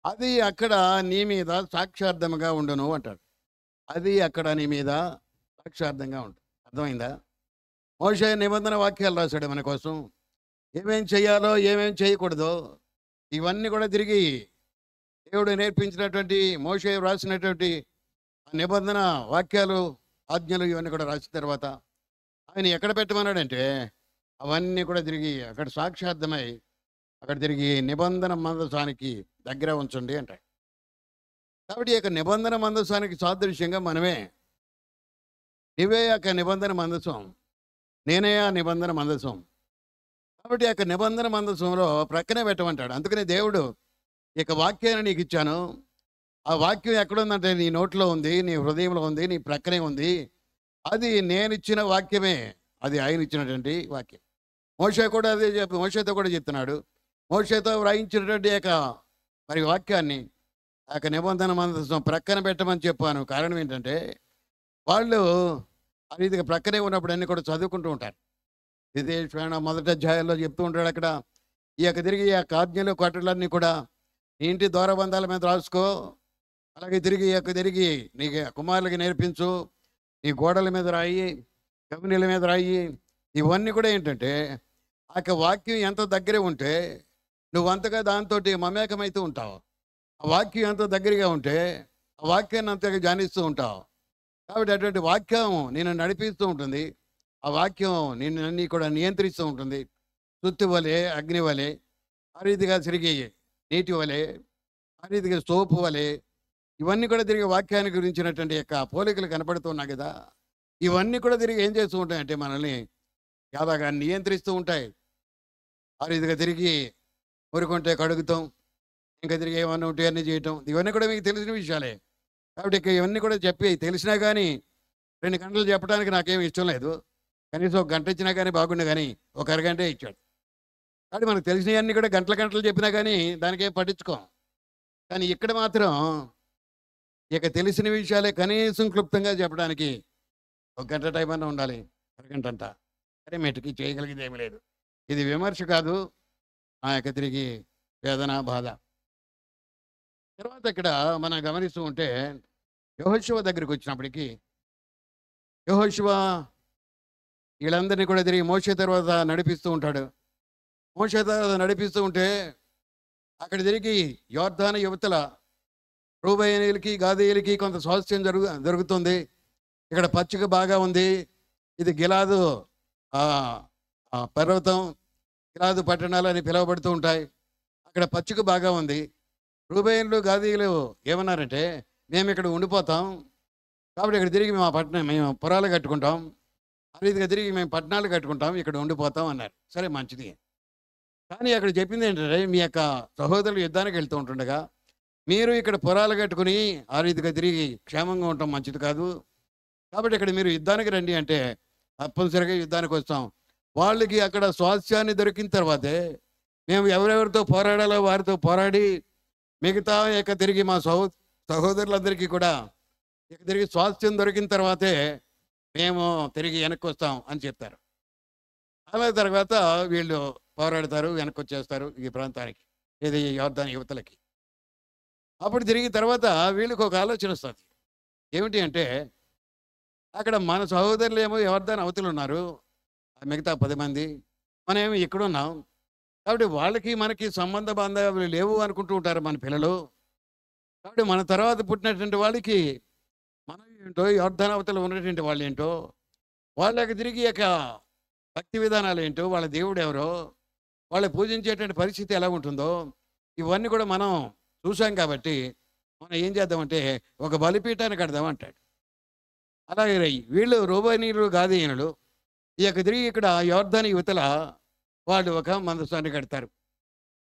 అది అక్కడ నీ మీద సాక్షార్థముగా ఉండును అంటాడు. అది అక్కడ నీ మీద సాక్షార్థంగా ఉంటుంది. అర్థమైందా? మోషే నిబంధన వాక్యాలు రాశాడు మన కోసం. ఏమేం చేయాలో ఏమేం చేయకూడదో ఇవన్నీ కూడా తిరిగి దేవుడు నేర్పించినటువంటి మోషే రాసినటువంటి నిబంధన వాక్యాలు, ఆజ్ఞలు ఇవన్నీ కూడా రాసిన తర్వాత ఆయన ఎక్కడ పెట్టమన్నాడంటే అవన్నీ కూడా తిరిగి అక్కడ సాక్షార్థమై అక్కడ తిరిగి నిబంధన మందసానికి దగ్గర ఉంచండి అంటాడు. కాబట్టి ఈ యొక్క నిబంధన మందసానికి సాదృశ్యంగా మనమే. నీవే యొక్క నిబంధన మందసం, నేనే ఆ నిబంధన మందసం. కాబట్టి ఆ యొక్క నిబంధన మందసంలో ప్రక్కనే పెట్టమంటాడు. అందుకనే దేవుడు ఇక వాక్యాన్ని నీకు ఇచ్చాను. ఆ వాక్యం ఎక్కడుందంటే నీ నోట్లో ఉంది, నీ హృదయంలో ఉంది, నీ ప్రక్కనే ఉంది. అది నేను ఇచ్చిన వాక్యమే, అది ఆయన ఇచ్చినటువంటి వాక్యం. మోషే కూడా అదే మోషేతో కూడా చెప్తున్నాడు. మోషేతో వ్రాయించినటువంటి యొక్క మరి వాక్యాన్ని ఆ యొక్క నిబంధన మందసం ప్రక్కన పెట్టమని చెప్పాను. కారణం ఏంటంటే వాళ్ళు ఆ రీతిగా ప్రక్కనే ఉన్నప్పుడు అన్నీ కూడా చదువుకుంటూ ఉంటారు. ఇదే మొదటి అధ్యాయాల్లో చెప్తూ ఉంటాడు అక్కడ. ఈ యొక్క తిరిగి ఈ యొక్క ఆజ్ఞలు కట్టలన్నీ కూడా నీ ఇంటి ద్వారబంధాల మీద రాసుకో, అలాగే తిరిగి ఈ యొక్క తిరిగి నీ కుమారులకి నేర్పించు, నీ గోడల మీద రాయి, కవినీల మీద రాయి. ఇవన్నీ కూడా ఏంటంటే ఆ యొక్క వాక్యం ఎంత దగ్గరే ఉంటే నువ్వు అంతగా దాంతో మమేకమైతూ ఉంటావు. ఆ వాక్యం ఎంత దగ్గరగా ఉంటే ఆ వాక్యాన్ని అంతగా ధ్యానిస్తూ ఉంటావు. కాబట్టి అటువంటి వాక్యం నిన్ను నడిపిస్తూ ఉంటుంది. ఆ వాక్యం నిన్ను కూడా నియంత్రిస్తూ ఉంటుంది. సుత్తి వలె, అగ్ని వలె, ఆ రీతిగా తిరిగి నీటి వలె, ఆ రీతిగా సోపు వలె, ఇవన్నీ కూడా తిరిగి వాక్యాన్ని గురించినటువంటి యొక్క పోలికలు కనపడుతున్నాయి కదా. ఇవన్నీ కూడా తిరిగి ఏం చేస్తూ ఉంటాయంటే మనల్ని యాదాగా నియంత్రిస్తూ ఉంటాయి. ఆ రీతిగా తిరిగి ఊరుకుంటే కడుగుతాం, ఇంకా తిరిగి ఏమన్నా ఉంటే అన్నీ చేయటం, ఇవన్నీ కూడా మీకు తెలిసిన విషయాలే. కాబట్టి ఇక ఇవన్నీ కూడా చెప్పి తెలిసినా కానీ 2 గంటలు చెప్పడానికి నాకేమి ఇష్టం లేదు. కనీసం 1 గంట ఇచ్చినా కానీ బాగుండే, కానీ ఒక అరగంటే ఇచ్చాడు. కాబట్టి మనకు తెలిసినవన్నీ కూడా గంటలు చెప్పినా కానీ దానికి ఏం పట్టించుకోం. కానీ ఇక్కడ మాత్రం ఇక తెలిసిన విషయాలే కనీసం క్లుప్తంగా చెప్పడానికి 1 గంట టైం అన్నా ఉండాలి, అరగంట అంట. సరే మెట్టుకి చేయగలిగేది ఏమీ లేదు. ఇది విమర్శ కాదు, ఆ యొక్క తిరిగి వేదన, బాధ. తర్వాత ఇక్కడ మనం గమనిస్తూ ఉంటే యెహోషువ దగ్గరికి వచ్చినప్పటికీ యెహోషువ వీళ్ళందరినీ కూడా తిరిగి మోషే తర్వాత నడిపిస్తూ ఉంటాడు. మోషే తర్వాత నడిపిస్తూ ఉంటే అక్కడ తిరిగి యోర్దాను యువతల రూబేనీయులకి, గాదీయులకి కొంత స్వాస్థ్యం జరుగుతుంది. ఇక్కడ పచ్చిక బాగా ఉంది. ఇది గిలాదు పర్వతం, గిలాదు పట్టణాలు అని పిలువబడుతూ ఉంటాయి. అక్కడ పచ్చిక బాగా ఉంది. రూబేయులు, గాదీయులు ఏమన్నారంటే మేము ఇక్కడ ఉండిపోతాం, కాబట్టి ఇక్కడ తిరిగి మేము పురాలు కట్టుకుంటాం, ఆ రీతిగా తిరిగి మేము పట్టణాలు కట్టుకుంటాం, ఇక్కడ ఉండిపోతాం అన్నారు. సరే మంచిది. కానీ అక్కడ చెప్పింది ఏంటంటే మీ యొక్క సహోదరులు యుద్ధానికి వెళ్తూ ఉంటుండగా మీరు ఇక్కడ పురాలు కట్టుకుని ఆ రీతిగా తిరిగి క్షేమంగా ఉండటం మంచిది కాదు. కాబట్టి ఇక్కడ మీరు యుద్ధానికి రండి అంటే తప్పనిసరిగా యుద్ధానికి వస్తాం. వాళ్ళకి అక్కడ స్వాస్థ్యాన్ని దొరికిన తర్వాతే మేము ఎవరెవరితో పోరాడాలో వారితో పోరాడి మిగతా యొక్క తిరిగి మా సహోదరులందరికీ కూడా ఇక తిరిగి స్వాస్థ్యం దొరికిన తర్వాతే మేము తిరిగి వెనక్కి వస్తాం అని చెప్తారు. అలా తర్వాత వీళ్ళు పోరాడతారు, వెనక్కి వచ్చేస్తారు ఈ ప్రాంతానికి, ఇది యోర్దాను యువతలకి. అప్పుడు తిరిగి తర్వాత వీళ్ళకి ఒక ఆలోచన వస్తుంది. ఏమిటి అంటే అక్కడ మన సహోదరులు ఏమో యోర్దాను అవతలు ఉన్నారు, మిగతా 10 మంది, మనమేమో ఇక్కడ ఉన్నాం. కాబట్టి వాళ్ళకి మనకి సంబంధ బాంధవ్యాలు లేవు అనుకుంటూ ఉంటారు మన పిల్లలు. కాబట్టి మన తర్వాత పుట్టినటువంటి వాళ్ళకి మనం ఏంటో, యోర్దాను అవతల ఉన్నటువంటి వాళ్ళు ఏంటో, వాళ్ళకి తిరిగి యొక్క భక్తి విధానాలు ఏంటో, వాళ్ళ దేవుడు ఎవరో, వాళ్ళు పూజించేటువంటి పరిస్థితి ఎలా ఉంటుందో ఇవన్నీ కూడా మనం చూసాం. కాబట్టి మనం ఏం చేద్దామంటే ఒక బలిపీఠాన్ని కడదామంటాడు. అలాగే వీళ్ళు రూబేనీయులు, గాదీయులు ఈ యొక్క తిరిగి ఇక్కడ యోర్దాను యువతల వాళ్ళు ఒక మందసాన్ని కడతారు,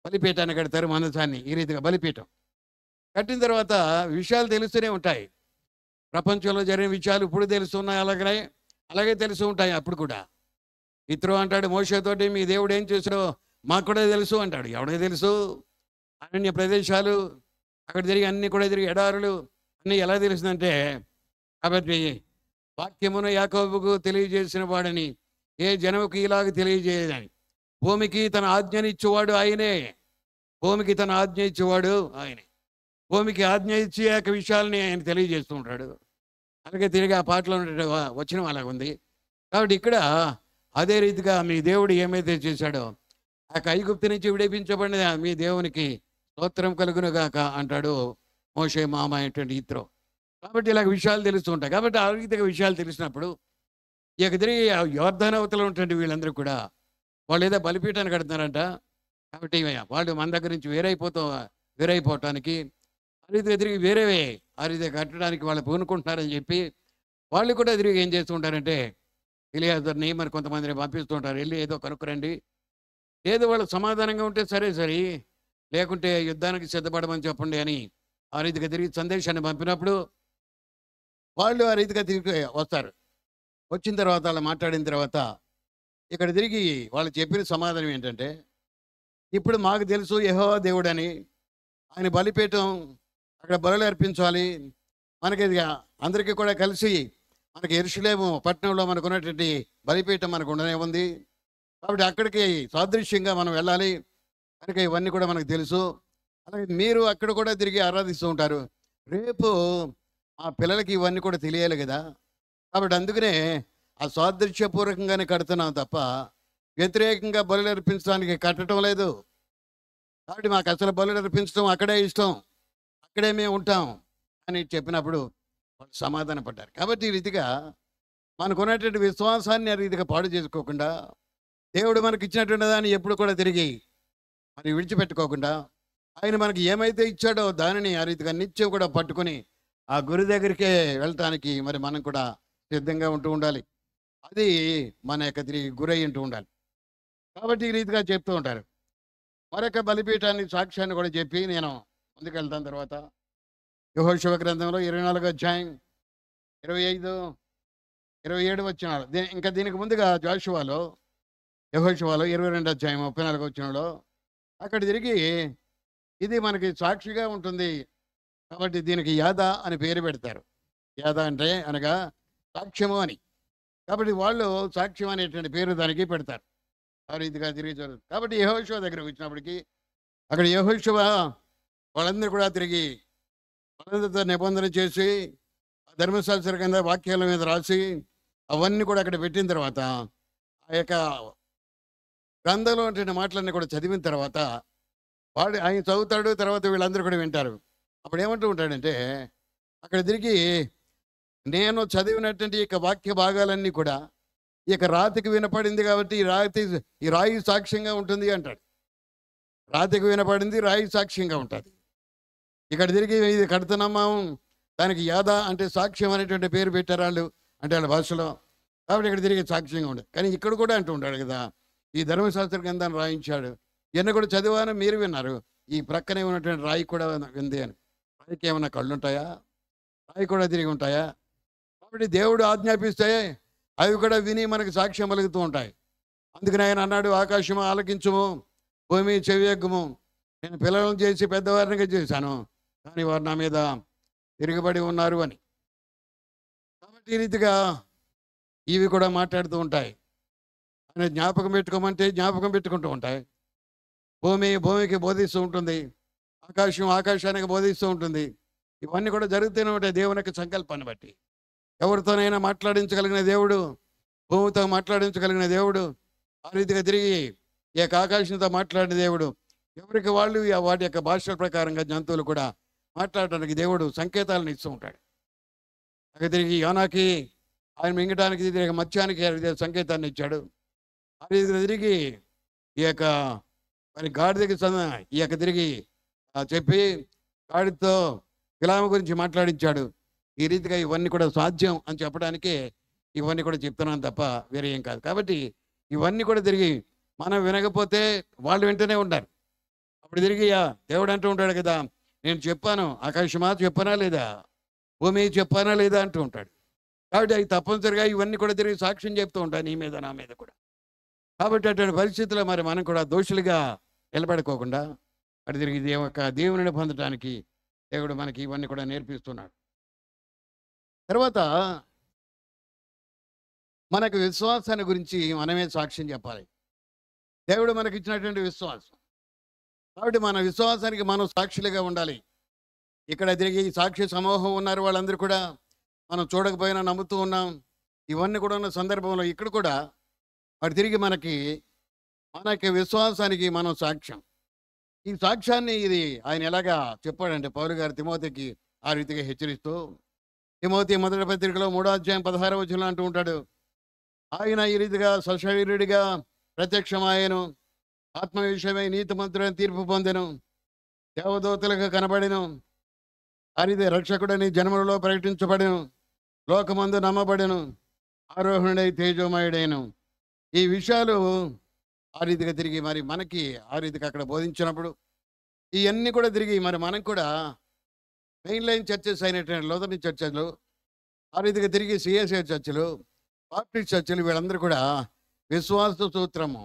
బలిపీఠాన్ని కడతారు. మందసాన్ని ఈ రీతిగా బలిపీఠం కట్టిన తర్వాత విషయాలు తెలుస్తూనే ఉంటాయి. ప్రపంచంలో జరిగిన విషయాలు ఇప్పుడు తెలుస్తున్నాయి, అలాగే తెలిసి ఉంటాయి అప్పుడు కూడా. ఇత్రో అంటాడు మోషేతోటి, మీ దేవుడు ఏం చేశాడో మాకు కూడా తెలుసు అంటాడు. ఎవడికి తెలుసు? అరణ్య ప్రదేశాలు అక్కడ తిరిగి అన్నీ కూడా తిరిగి ఎడారులు అన్నీ ఎలా తెలిసిందంటే, కాబట్టి వాక్యమును యాకోబుకు తెలియజేసిన వాడని ఏ జనముకి ఇలాగ తెలియజేయదని. భూమికి తన ఆజ్ఞని ఇచ్చేవాడు ఆయనే. భూమికి తన ఆజ్ఞ ఇచ్చేవాడు ఆయనే. భూమికి ఆజ్ఞ ఇచ్చి ఆ విషయాలని ఆయన తెలియజేస్తూ ఉంటాడు. అలాగే తిరిగి ఆ పాటలో వచనం అలాగ ఉంది. కాబట్టి ఇక్కడ అదే రీతిగా మీ దేవుడు ఏమైతే చేశాడో ఆ ఐగుప్తు నుంచి విడిపించబడిన మీ దేవునికి స్తోత్రం కలుగునుగాక అంటాడు మోషే మామ అయినటువంటి ఇత్రో. కాబట్టి ఇలాగ విషయాలు తెలుస్తూ ఉంటాయి. కాబట్టి ఆ రీతిగా విషయాలు తెలిసినప్పుడు ఇక తిరిగి యోర్దాన్ అవతల ఉన్నటువంటి వీళ్ళందరూ కూడా వాళ్ళు ఏదో బలిపీఠాన్ని కడుతున్నారంట. కాబట్టి వాళ్ళు మన దగ్గర నుంచి వేరైపోవటానికి ఆ రీతిగా తిరిగి వేరేవే ఆ రీతిగా కట్టడానికి వాళ్ళు పూనుకుంటున్నారని చెప్పి వాళ్ళు కూడా తిరిగి ఏం చేస్తూ ఉంటారంటే ఎలియాజర్ని మరి కొంతమందిని పంపిస్తూ ఉంటారు. వెళ్ళి ఏదో కనుక్కురండి, ఏదో వాళ్ళు సమాధానంగా ఉంటే సరే, లేకుంటే యుద్ధానికి సిద్ధపడమని చెప్పండి అని ఆ రీతిగా తిరిగి సందేశాన్ని పంపినప్పుడు వాళ్ళు ఆ రీతిగా తిరిగి వస్తారు. వచ్చిన తర్వాత వాళ్ళు మాట్లాడిన తర్వాత ఇక్కడ తిరిగి వాళ్ళు చెప్పిన సమాధానం ఏంటంటే, ఇప్పుడు మాకు తెలుసు యెహోవా దేవుడని, ఆయన బలిపీఠం అక్కడ బలులు అర్పించాలి, మనకి అందరికీ కూడా కలిసి మనకి యెరూషలేము పట్టణంలో మనకు ఉన్నటువంటి బలిపీఠం మనకు ఉండనే ఉంది. కాబట్టి అక్కడికి సాదృశ్యంగా మనం వెళ్ళాలి కనుక ఇవన్నీ కూడా మనకు తెలుసు. అలాగే మీరు అక్కడ కూడా తిరిగి ఆరాధిస్తూ ఉంటారు. రేపు ఆ పిల్లలకి ఇవన్నీ కూడా తెలియాలి కదా. కాబట్టి అందుకనే ఆ సాదృశ్యపూర్వకంగానే కడుతున్నాం తప్ప వ్యతిరేకంగా బలులు అర్పించడానికి కట్టడం లేదు. కాబట్టి మాకు అసలు బలులు అర్పించడం అక్కడే ఇష్టం, అక్కడే మేము ఉంటాం అని చెప్పినప్పుడు వాళ్ళు సమాధాన పడ్డారు. కాబట్టి ఈ రీతిగా మనకున్నటువంటి విశ్వాసాన్ని ఆ రీతిగా పాడు చేసుకోకుండా దేవుడు మనకి ఇచ్చినటువంటి దాన్ని ఎప్పుడు కూడా తిరిగి మరి విడిచిపెట్టుకోకుండా ఆయన మనకి ఏమైతే ఇచ్చాడో దానిని ఆ రీతిగా నిత్యం కూడా పట్టుకొని ఆ గురి దగ్గరికే వెళ్ళటానికి మరి మనం కూడా సిద్ధంగా ఉంటూ ఉండాలి. అది మన యొక్క తిరిగి గురై ఉంటూ ఉండాలి. కాబట్టి ఈ రీతిగా చెప్తూ ఉంటారు. మరొక బలిపీఠాన్ని సాక్ష్యాన్ని కూడా చెప్పి నేను ముందుకెళ్తాను. తర్వాత యెహోషువ గ్రంథంలో 24వ అధ్యాయం 25, 27 వచనాలు. ఇంకా దీనికి ముందుగా యెహోషువలో 22వ అధ్యాయం 34వ వచనంలో అక్కడ తిరిగి ఇది మనకి సాక్షిగా ఉంటుంది కాబట్టి దీనికి యాదా అని పేరు పెడతారు. యాదా అంటే అనగా సాక్ష్యము అని. కాబట్టి వాళ్ళు సాక్ష్యం అనేటువంటి పేరు దానికి పెడతారు. ఆ రీతిగా తిరిగి జరుగుతుంది. కాబట్టి యెహోషువ దగ్గరకు వచ్చినప్పటికీ అక్కడ యెహోషువ వాళ్ళందరూ కూడా తిరిగి వాళ్ళందరితో నిబంధన చేసి ధర్మశాస్త్ర కింద వాక్యాల మీద రాసి అవన్నీ కూడా అక్కడ పెట్టిన తర్వాత ఆ యొక్క గ్రంథంలో ఉంటున్న మాటలన్నీ కూడా చదివిన తర్వాత వాడు ఆయన చదువుతాడు. తర్వాత వీళ్ళందరూ కూడా వింటారు. అప్పుడు ఏమంటూ ఉంటాడంటే అక్కడ తిరిగి నేను చదివినటువంటి ఈ వాక్య భాగాలన్నీ కూడా ఈ రాతికి వినపడింది కాబట్టి ఈ రాయి సాక్ష్యంగా ఉంటుంది అంటాడు. రాతికి వినపడింది, రాయి సాక్ష్యంగా ఉంటుంది. ఇక్కడ తిరిగి ఇది కడుతున్నామా దానికి యాదా అంటే సాక్ష్యం అనేటువంటి పేరు పెట్టారు వాళ్ళు అంటే వాళ్ళ భాషలో. కాబట్టి ఇక్కడ తిరిగి సాక్ష్యంగా ఉండదు. కానీ ఇక్కడ కూడా అంటూ ఉంటాడు కదా, ఈ ధర్మశాస్త్ర గ్రంథాన్ని రాయించాడు, ఎన్న కూడా చదివాను మీరు విన్నారు, ఈ ప్రక్కనే ఉన్నటువంటి రాయి కూడా వింది అని. రాయికి ఏమన్నా కళ్ళు ఉంటాయా? రాయి కూడా తిరిగి ఉంటాయా? కాబట్టి దేవుడు ఆజ్ఞాపిస్తే అవి కూడా విని మనకి సాక్ష్యం పలుకుతూ ఉంటాయి. అందుకని ఆయన అన్నాడు, ఆకాశము ఆలకించుము, భూమి చెవియగ్గుము, నేను పిల్లలను చేసి పెద్దవారినిగా చేశాను కానీ వారు నా మీద తిరగబడి ఉన్నారు అని. కాబట్టి ఈ రీతిగా ఇవి కూడా మాట్లాడుతూ ఉంటాయి. ఆయన జ్ఞాపకం పెట్టుకోమంటే జ్ఞాపకం పెట్టుకుంటూ ఉంటాయి. భూమికి బోధిస్తూ ఉంటుంది, ఆకాశానికి బోధిస్తూ ఉంటుంది. ఇవన్నీ కూడా జరుగుతూనే ఉంటాయి దేవుని యొక్క సంకల్పాన్ని బట్టి. ఎవరితోనైనా మాట్లాడించగలిగిన దేవుడు, భూమితో మాట్లాడించగలిగిన దేవుడు, ఆ రీతిగా తిరిగి ఈ యొక్క ఆకాశంతో మాట్లాడిన దేవుడు, ఎవరికి వాళ్ళు వాటి యొక్క భాషల ప్రకారంగా జంతువులు కూడా మాట్లాడటానికి దేవుడు సంకేతాలను ఇస్తూ ఉంటాడు. అక్కడ తిరిగి యోనాకి ఆయన మింగటానికి తిరిగి మత్స్యానికి సంకేతాన్ని ఇచ్చాడు. ఆ రీతిగా తిరిగి ఈ యొక్క మరి గాడిదకి ఈ యొక్క తిరిగి చెప్పి గాడితో బిలాము గురించి మాట్లాడించాడు. ఈ రీతిగా ఇవన్నీ కూడా సాధ్యం అని చెప్పడానికే ఇవన్నీ కూడా చెప్తున్నాను తప్ప వేరే ఏం కాదు. కాబట్టి ఇవన్నీ కూడా తిరిగి మనం వినకపోతే వాళ్ళు వెంటనే ఉంటారు. అప్పుడు తిరిగి దేవుడు అంటూ ఉంటాడు కదా, నేను చెప్పాను ఆకాశమా చెప్పనా లేదా, భూమి చెప్పానా లేదా అంటూ ఉంటాడు. కాబట్టి అవి తప్పనిసరిగా ఇవన్నీ కూడా తిరిగి సాక్ష్యం చెప్తూ ఉంటాయి నీ మీద నా మీద కూడా. కాబట్టి అటువంటి పరిస్థితుల్లో మరి మనం కూడా దోషులుగా నిలబడుకోకుండా అటు తిరిగి దేవుని పొందడానికి దేవుడు మనకి ఇవన్నీ కూడా నేర్పిస్తున్నాడు. తర్వాత మనకు విశ్వాసాన్ని గురించి మనమే సాక్ష్యం చెప్పాలి. దేవుడు మనకి ఇచ్చినటువంటి విశ్వాసం. కాబట్టి మన విశ్వాసానికి మనం సాక్షులుగా ఉండాలి. ఇక్కడ తిరిగి సాక్షి సమూహం ఉన్నారు, వాళ్ళందరూ కూడా మనం చూడకపోయినా నమ్ముతూ ఉన్నాం. ఇవన్నీ కూడా ఉన్న సందర్భంలో ఇక్కడ కూడా అటు తిరిగి మనకి విశ్వాసానికి మనం సాక్ష్యం. ఈ సాక్ష్యాన్ని ఇది ఆయన ఎలాగా చెప్పాడంటే పౌలు గారు తిమోతికి ఆ రీతిగా హెచ్చరిస్తూ, తిమోతి మొదటి పత్రికలో 3వ అధ్యాయం 16వ వచనంలో అంటూ ఉంటాడు, ఆయన ఈ రీతిగా సశరీరుడిగా ప్రత్యక్షమాయను, ఆత్మ విషయమై నీతిమంతుడని తీర్పు పొందెను, దేవదూతలకు కనబడెను, అరిది రక్షకుడని జన్మలలో ప్రకటించబడెను, లోకమందు నమ్మబడెను, ఆరోహణుడై తేజోమయుడైను. ఈ విషయాలు ఆ రీతిగా తిరిగి మరి మనకి ఆ రీతిగా అక్కడ బోధించినప్పుడు ఇవన్నీ కూడా తిరిగి మరి మనం కూడా మెయిన్ లైన్ చర్చెస్ అయినటువంటి లోదర్ని చర్చలు, ఆ రీతిగా తిరిగి సిఎస్ఐ చర్చలు, బాప్టిస్ట్ చర్చలు, వీళ్ళందరూ కూడా విశ్వాస సూత్రము.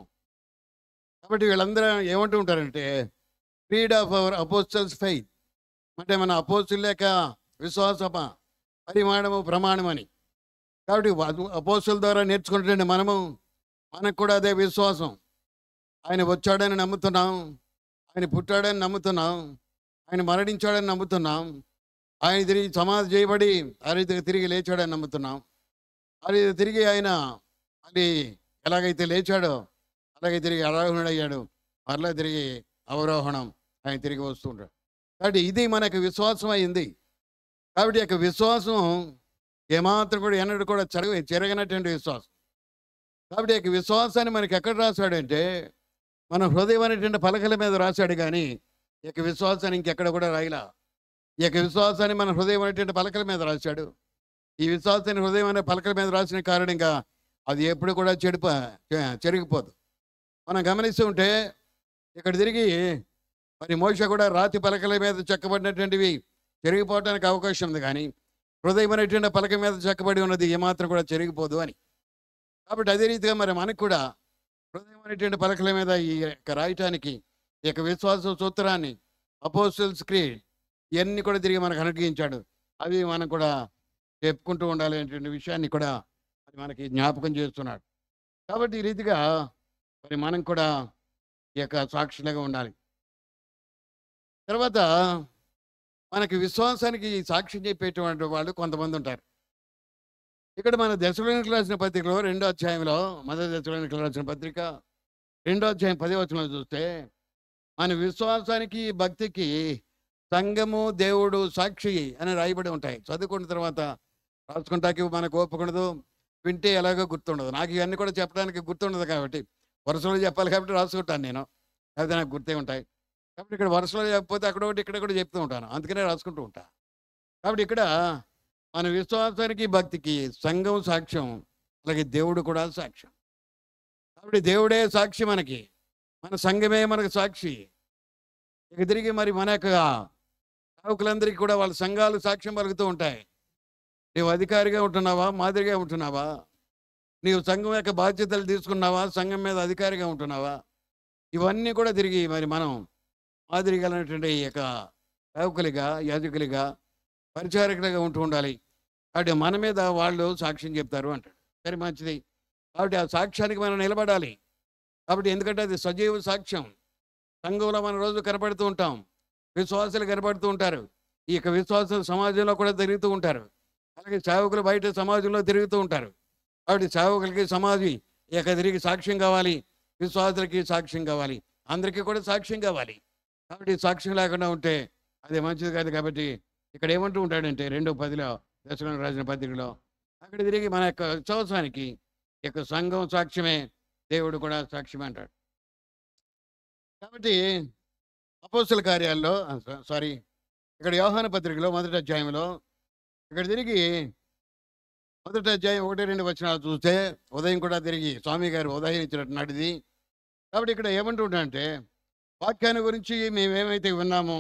కాబట్టి వీళ్ళందరూ ఏమంటూ ఉంటారంటే creed of our apostles faith, అంటే మన అపోస్తుల యొక్క విశ్వాస పరిమాణము ప్రమాణం అని. కాబట్టి అపోస్తుల ద్వారా నేర్చుకుంటుంటే మనకు కూడా అదే విశ్వాసం. ఆయన వచ్చాడని నమ్ముతున్నాం, ఆయన పుట్టాడని నమ్ముతున్నాం, ఆయన మరణించాడని నమ్ముతున్నాం, ఆయన తిరిగి సమాధి చేయబడి ఆ రీతిగా తిరిగి లేచాడని నమ్ముతున్నాం. ఆ రీతి తిరిగి ఆయన అది ఎలాగైతే లేచాడో అలాగే తిరిగి ఆరోహణుడయ్యాడు, మరలా తిరిగి అవరోహణం, ఆయన తిరిగి వస్తుంటాడు. కాబట్టి ఇది మనకు విశ్వాసం అయింది. కాబట్టి యొక్క విశ్వాసం ఏమాత్రం కూడా ఎన్నడూ కూడా చెరగనటువంటి విశ్వాసం. కాబట్టి యొక్క విశ్వాసాన్ని మనకి ఎక్కడ రాశాడంటే మన హృదయం అనేటువంటి పలకల మీద రాశాడు, కానీ ఈ యొక్క విశ్వాసాన్ని ఇంకెక్కడ కూడా రాయలా. ఈ యొక్క విశ్వాసాన్ని మన హృదయం అనేటువంటి పలకల మీద రాశాడు. ఈ విశ్వాసాన్ని హృదయం అనే పలకల మీద రాసిన కారణంగా అది ఎప్పుడు కూడా చెరిగిపోదు. మనం గమనిస్తూ ఉంటే ఇక్కడ తిరిగి మరి మోషే కూడా రాతి పలకల మీద చెక్కబడినటువంటివి చెరిగిపోవడానికి అవకాశం ఉంది, కానీ హృదయం అనేటువంటి పలక మీద చెక్కబడి ఉన్నది ఏమాత్రం కూడా చెరిగిపోదు అని. కాబట్టి అదే రీతిగా మరి మనకు కూడా హృదయం అనేటువంటి పలకల మీద ఈ యొక్క రాయటానికి ఈ యొక్క విశ్వాస సూత్రాన్ని, అపోస్టల్స్ క్రీడ్, ఇవన్నీ కూడా తిరిగి మనకు అనుగ్రహించాడు. అవి మనం కూడా చెప్పుకుంటూ ఉండాలి అనేటువంటి విషయాన్ని కూడా మరి మనకి జ్ఞాపకం చేస్తున్నాడు. కాబట్టి ఈ రీతిగా మరి మనం కూడా ఈ యొక్క సాక్షులుగా ఉండాలి. తర్వాత మనకి విశ్వాసానికి సాక్ష్యం చెప్పేటువంటి వాళ్ళు కొంతమంది ఉంటారు. ఇక్కడ మన దశలోనికి రాసిన పత్రికలో 2వ అధ్యాయంలో, మొదటి దశలోనికి రాసిన పత్రిక 2వ అధ్యాయం 10వ వచనంలో చూస్తే మన విశ్వాసానికి భక్తికి సంఘము దేవుడు సాక్షి అని రాయబడి ఉంటాయి. చదువుకున్న తర్వాత రాసుకుంటాకి మనకు ఓపుకుండదు, వింటే ఎలాగో గుర్తుండదు. నాకు ఇవన్నీ కూడా చెప్పడానికి గుర్తుండదు, కాబట్టి వరుసలో చెప్పాలి కాబట్టి రాసుకుంటాను నేను, లేకపోతే నాకు గుర్తే ఉంటాయి. కాబట్టి ఇక్కడ వరుసలో చెప్పకపోతే అక్కడ ఒకటి ఇక్కడ కూడా చెప్తూ ఉంటాను, అందుకనే రాసుకుంటూ ఉంటా. కాబట్టి ఇక్కడ మన విశ్వాసానికి భక్తికి సంఘం సాక్ష్యం, అలాగే దేవుడు కూడా సాక్ష్యం. కాబట్టి దేవుడే సాక్షి, మన సంఘమే మనకు సాక్షి. ఇక తిరిగి మరి మన యొక్క సేవకులందరికీ కూడా వాళ్ళ సంఘాలు సాక్ష్యం పలుకుతూ ఉంటాయి. నీవు అధికారిగా ఉంటున్నావా, మాదిరిగా ఉంటున్నావా, నీవు సంఘం యొక్క బాధ్యతలు తీసుకున్నావా, సంఘం మీద అధికారిగా ఉంటున్నావా, ఇవన్నీ కూడా తిరిగి మరి మనం మాదిరిగలైనటువంటి ఈ యొక్క సేవకులుగా, యాజకులుగా, పరిచారకులుగా ఉంటూ ఉండాలి. కాబట్టి మన మీద వాళ్ళు సాక్ష్యం చెప్తారు అంటాడు. సరే, మంచిది. కాబట్టి ఆ సాక్ష్యానికి మనం నిలబడాలి. కాబట్టి ఎందుకంటే అది సజీవ సాక్ష్యం. సంఘంలో మనం రోజు కనపడుతూ ఉంటాం, విశ్వాసులు కనపడుతూ ఉంటారు, ఈ యొక్క విశ్వాసులు సమాజంలో కూడా తిరుగుతూ ఉంటారు, అలాగే సేవకులు బయట సమాజంలో తిరుగుతూ ఉంటారు. కాబట్టి సేవకులకి సమాజం ఈ యొక్క తిరిగి సాక్ష్యం కావాలి, విశ్వాసులకి సాక్ష్యం కావాలి, అందరికీ కూడా సాక్ష్యం కావాలి. కాబట్టి సాక్ష్యం లేకుండా ఉంటే అది మంచిది కాదు. కాబట్టి ఇక్కడ ఏమంటూ ఉంటాడంటే 2:10 దశలోనికి రాసిన పత్రికలో అక్కడ తిరిగి మన యొక్క విశ్వాసానికి యొక్క సంఘం సాక్ష్యమే, దేవుడు కూడా సాక్ష్యమే అంటాడు. కాబట్టి అపోస్తల కార్యాల్లో ఇక్కడ యోహాను పత్రికలో 1వ అధ్యాయంలో ఇక్కడ తిరిగి 1వ అధ్యాయం 1-2 వచనాలు చూస్తే ఉదయం కూడా తిరిగి స్వామి గారు ఉదయం ఇచ్చినట్టు నాటిది. కాబట్టి ఇక్కడ ఏమంటుంటే వాక్యాన్ని గురించి మేము ఏమైతే విన్నామో,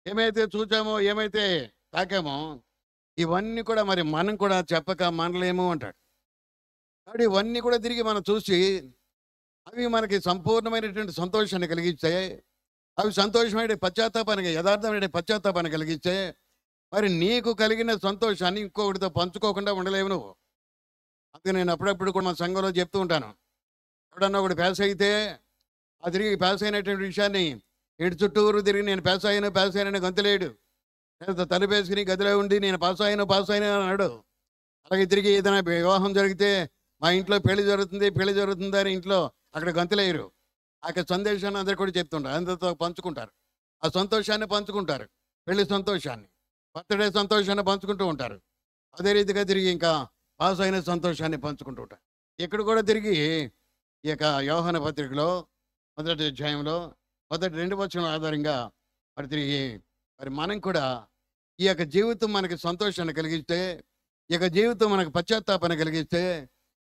ఏమైతే చూచామో, ఏమైతే తాకామో, ఇవన్నీ కూడా మరి మనం కూడా చెప్పక మనలేము అంటాడు. కాబట్టి ఇవన్నీ కూడా తిరిగి మనం చూసి అవి మనకి సంపూర్ణమైనటువంటి సంతోషాన్ని కలిగిస్తే, అవి సంతోషమైన పశ్చాత్తాపానికి, యథార్థమైన పశ్చాత్తాపాన్ని కలిగిస్తే, మరి నీకు కలిగిన సంతోషాన్ని ఇంకొకటితో పంచుకోకుండా ఉండలేవు నువ్వు. అందుకే నేను అప్పుడప్పుడు కూడా మా సంఘంలో చెప్తూ ఉంటాను. ఎవడన్నా ఒకటి పాస్ అయితే ఆ తిరిగి పాస్ అయినటువంటి విషయాన్ని ఇంటి చుట్టూరు తిరిగి నేను పాస్ అయ్యాను గంతులేడు. లేదా తలుపేసుకుని గదిలో ఉండి నేను పాస్ అయ్యాను అన్నాడు. అలాగే తిరిగి ఏదైనా వివాహం జరిగితే మా ఇంట్లో పెళ్లి జరుగుతుంది అని ఇంట్లో అక్కడ గంతులేయరు. ఆ యొక్క సందేశాన్ని అందరు కూడా చెప్తుంటారు, అందరితో పంచుకుంటారు. ఆ సంతోషాన్ని పంచుకుంటారు, పెళ్లి సంతోషాన్ని, బర్త్డే సంతోషాన్ని పంచుకుంటూ ఉంటారు. అదే రీతిగా తిరిగి ఇంకా పాస్ అయిన సంతోషాన్ని పంచుకుంటూ ఉంటారు. ఇక్కడ కూడా తిరిగి ఈ యొక్క యోహాను పత్రికలో మొదటి అధ్యాయంలో మొదటి 2 వచనాల ఆధారంగా మరి తిరిగి మరి మనం కూడా ఈ యొక్క జీవితం మనకి సంతోషాన్ని కలిగిస్తే, ఈ యొక్క జీవితం మనకు పశ్చాత్తాపాన్ని కలిగిస్తే,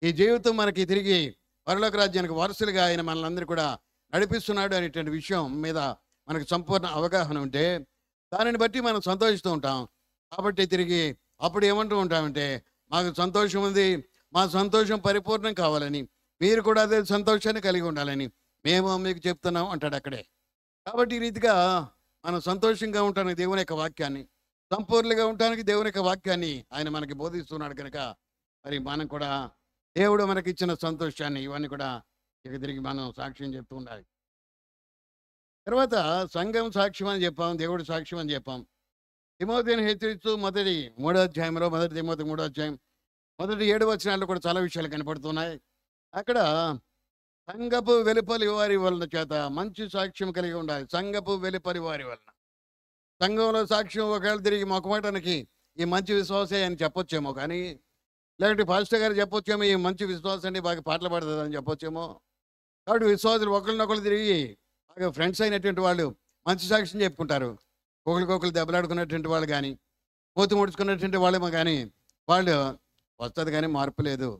ఈ జీవితం మనకి తిరిగి పరలోక రాజ్యానికి వారసులుగా ఆయన మనల్ని కూడా నడిపిస్తున్నాడు అనేటువంటి విషయం మీద మనకు సంపూర్ణ అవగాహన ఉంటే దానిని బట్టి మనం సంతోషిస్తూ ఉంటాం. కాబట్టి తిరిగి అప్పుడు ఏమంటూ ఉంటామంటే, మాకు సంతోషం ఉంది, మా సంతోషం పరిపూర్ణం కావాలని, మీరు కూడా అదే సంతోషాన్ని కలిగి ఉండాలని మేము మీకు చెప్తున్నాం అంటాడు అక్కడే. కాబట్టి ఈ రీతిగా మనం సంతోషంగా ఉండటానికి దేవుని యొక్క వాక్యాన్ని, సంపూర్ణంగా ఉండటానికి దేవుని యొక్క వాక్యాన్ని ఆయన మనకి బోధిస్తున్నాడు కనుక మరి మనం కూడా దేవుడు మనకి ఇచ్చిన సంతోషాన్ని ఇవన్నీ కూడా ఇక తిరిగి మనం సాక్ష్యం చెప్తూ ఉండాలి. తర్వాత సంఘం సాక్ష్యం అని చెప్పాం, దేవుడు సాక్ష్యం అని చెప్పాం. తిమోతిని హెచ్చరిస్తూ మొదటి 3వ అధ్యాయంలో, మొదటి తిమోతి 3వ అధ్యాయం మొదటి 7 వచనాల్లో కూడా చాలా విషయాలు కనపడుతున్నాయి. అక్కడ సంఘపు వెలుపలి వారి వలన చేత మంచి సాక్ష్యం కలిగి ఉండాలి. సంఘపు వెలుపలి వారి వలన, సంఘంలో సాక్ష్యం ఒకవేళ తిరిగి మొక్కమాటానికి ఈ మంచి విశ్వాసే అని చెప్పొచ్చేమో, కానీ లేకపోతే పాస్టర్ గారు చెప్పొచ్చేమో ఈ మంచి విశ్వాసం అండి బాగా పాటలు పాడుతుందని చెప్పొచ్చేమో. కాబట్టి విశ్వాసులు ఒకరినొకరు తిరిగి బాగా ఫ్రెండ్స్ అయినటువంటి వాళ్ళు మంచి సాక్ష్యం చెప్పుకుంటారు. ఒకరికొకరు దెబ్బలాడుకున్నటువంటి వాళ్ళు కానీ, మూతి ముడుచుకున్నటువంటి వాళ్ళేమో కానీ వాళ్ళు వస్తుంది కానీ మార్పు లేదు.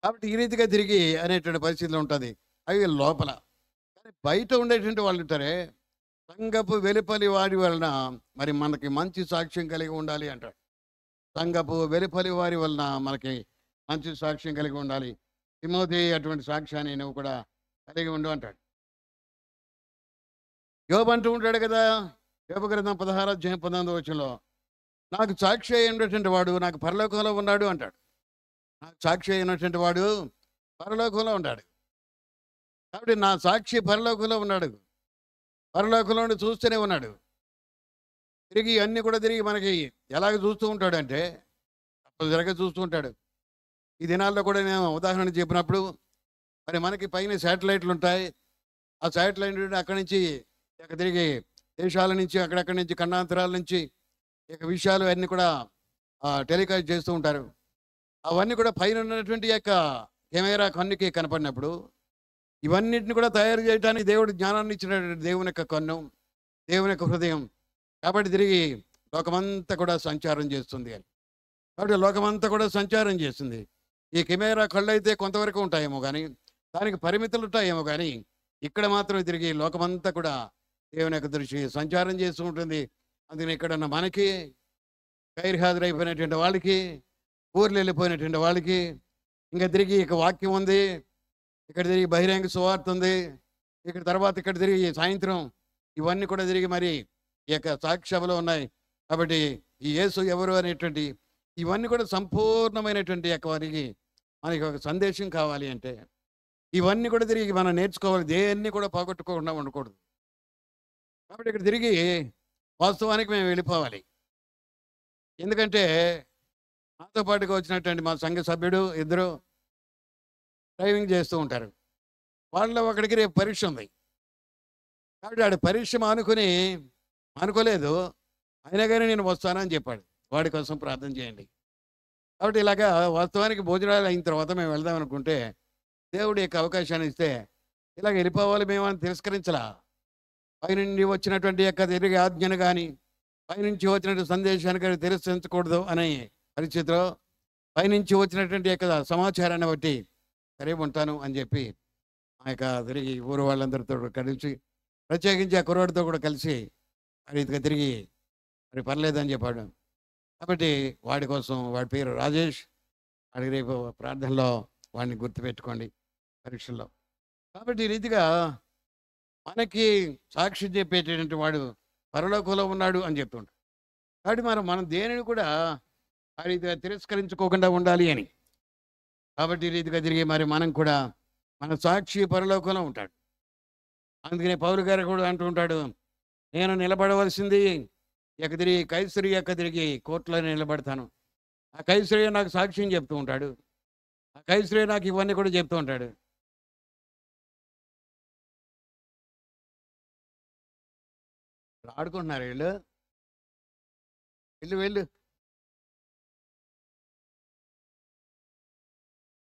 కాబట్టి ఈ రీతిగా తిరిగి అనేటువంటి పరిస్థితులు ఉంటుంది. అవి లోపల. కానీ బయట ఉండేటువంటి వాళ్ళు ఉంటారే, సంఘపు వెలుపలి వారి వలన మరి మనకి మంచి సాక్ష్యం కలిగి ఉండాలి అంటాడు. సంఘపు వెలుపలి వారి వలన మనకి మంచి సాక్ష్యం కలిగి ఉండాలి. తిమోతి అటువంటి సాక్ష్యాన్ని నువ్వు కూడా కలిగి ఉండు అంటాడు. యోబు అంటూ ఉంటాడు కదా, యోబు గ్రంథం 16వ అధ్యాయం 19వ వచనంలో, నాకు సాక్షి అయినటువంటి వాడు నాకు పరలోకంలో ఉన్నాడు అంటాడు. నాకు సాక్షి అయినటువంటి వాడు పరలోకంలో ఉన్నాడు. కాబట్టి నా సాక్షి పరలోకంలో ఉన్నాడు, పరలోకంలో చూస్తూనే ఉన్నాడు. తిరిగి అన్నీ కూడా తిరిగి మనకి ఎలాగ చూస్తూ ఉంటాడంటే తప్పనిసరిగా చూస్తూ ఉంటాడు. ఈ దినాల్లో కూడా నేను ఉదాహరణ చెప్పినప్పుడు మరి మనకి పైన శాటిలైట్లు ఉంటాయి. ఆ శాటిలైట్ అక్కడి నుంచి తిరిగి దేశాల నుంచి అక్కడక్కడి నుంచి ఖండాంతరాల నుంచి ఇక విషయాలు అన్నీ కూడా టెలికాస్ట్ చేస్తూ ఉంటారు. అవన్నీ కూడా పైన ఉన్నటువంటి యొక్క కెమెరా కన్నుకి కనపడినప్పుడు ఇవన్నిటిని కూడా తయారు చేయడానికి దేవుడు జ్ఞానాన్ని ఇచ్చినటువంటి దేవుని యొక్క కన్ను, దేవుని యొక్క హృదయం. కాబట్టి తిరిగి లోకమంతా కూడా సంచారం చేస్తుంది అని. కాబట్టి లోకమంతా కూడా సంచారం చేస్తుంది. ఈ కెమెరా కళ్ళు అయితే కొంతవరకు ఉంటాయేమో కానీ, దానికి పరిమితులు ఉంటాయేమో కానీ, ఇక్కడ మాత్రం తిరిగి లోకమంతా కూడా దేవుని యొక్క దృష్టి సంచారం చేస్తూ ఉంటుంది. అందుకని ఇక్కడ మనకి గైర్హాజరైపోయినటువంటి వాళ్ళకి, ఊర్లు వెళ్ళిపోయినటువంటి వాళ్ళకి, ఇంకా తిరిగి ఇక వాక్యం ఉంది, ఇక్కడ తిరిగి బహిరంగ సువార్త ఉంది, ఇక్కడ తర్వాత ఇక్కడ తిరిగి సాయంత్రం ఇవన్నీ కూడా తిరిగి మరి ఈ యొక్క సాక్ష్యంలో ఉన్నాయి. కాబట్టి ఈ యేసు ఎవరు అనేటువంటి ఇవన్నీ కూడా సంపూర్ణమైనటువంటి యొక్క వారికి మనకి ఒక సందేశం కావాలి అంటే ఇవన్నీ కూడా తిరిగి మనం నేర్చుకోవాలి. దేన్ని కూడా పోగొట్టుకోకుండా ఉండకూడదు. కాబట్టి ఇక్కడ తిరిగి వాస్తవానికి మేము వెళ్ళిపోవాలి. ఎందుకంటే నాతో పాటుగా వచ్చినటువంటి మా సంఘ సభ్యుడు ఇద్దరు డ్రైవింగ్ చేస్తూ ఉంటారు. వాళ్ళలో ఒకడికి రేపు పరీక్ష ఉంది. కాబట్టి ఆడు పరీక్ష అనుకోలేదు, అయినా కానీ నేను వస్తానని చెప్పాడు. వాడి కోసం ప్రార్థన చేయండి. కాబట్టి ఇలాగా వాస్తవానికి భోజనాలు అయిన తర్వాత మేము వెళ్దాం అనుకుంటే దేవుడి యొక్క అవకాశాన్ని ఇస్తే ఇలాగ వెళ్ళిపోవాలి మేము అని తిరస్కరించలా. పైనుండి వచ్చినటువంటి యొక్క తిరిగి ఆజ్ఞను కానీ, పైనుంచి వచ్చినటువంటి సందేశాన్ని కానీ తిరస్కరించకూడదు అనే పరిస్థితిలో పైనుంచి వచ్చినటువంటి యొక్క సమాచారాన్ని బట్టి సరే ఉంటాను అని చెప్పి ఆ యొక్క తిరిగి ఊరు వాళ్ళందరితో కలిసి, ప్రత్యేకించి ఆ కుర్రాడితో కూడా కలిసి రీతిగా తిరిగి మరి పర్లేదని చెప్పాడు. కాబట్టి వాడి కోసం, వాడి పేరు రాజేష్. వాడికి రేపు ప్రార్థనలో వాడిని గుర్తుపెట్టుకోండి పరీక్షల్లో. కాబట్టి ఈ రీతిగా మనకి సాక్షి చెప్పేటటువంటి వాడు పరలోకంలో ఉన్నాడు అని చెప్తుంటాడు. కాబట్టి మనం దేనిని కూడా ఆ రీతిగా తిరస్కరించుకోకుండా ఉండాలి అని. కాబట్టి ఈ రీతిగా తిరిగి మనం కూడా మన సాక్షి పరలోకంలో ఉంటాడు. అందుకనే పౌలు గారు కూడా అంటూ ఉంటాడు, నేను నిలబడవలసింది తిరిగి కైసరి తిరిగి కోర్టులో నిలబడతాను. ఆ కైసరి నాకు సాక్ష్యం చెప్తూ ఉంటాడు. ఆ కైసరి నాకు ఇవన్నీ కూడా చెప్తూ ఉంటాడు. ఆడుకుంటున్నారు వీళ్ళు. వెళ్ళు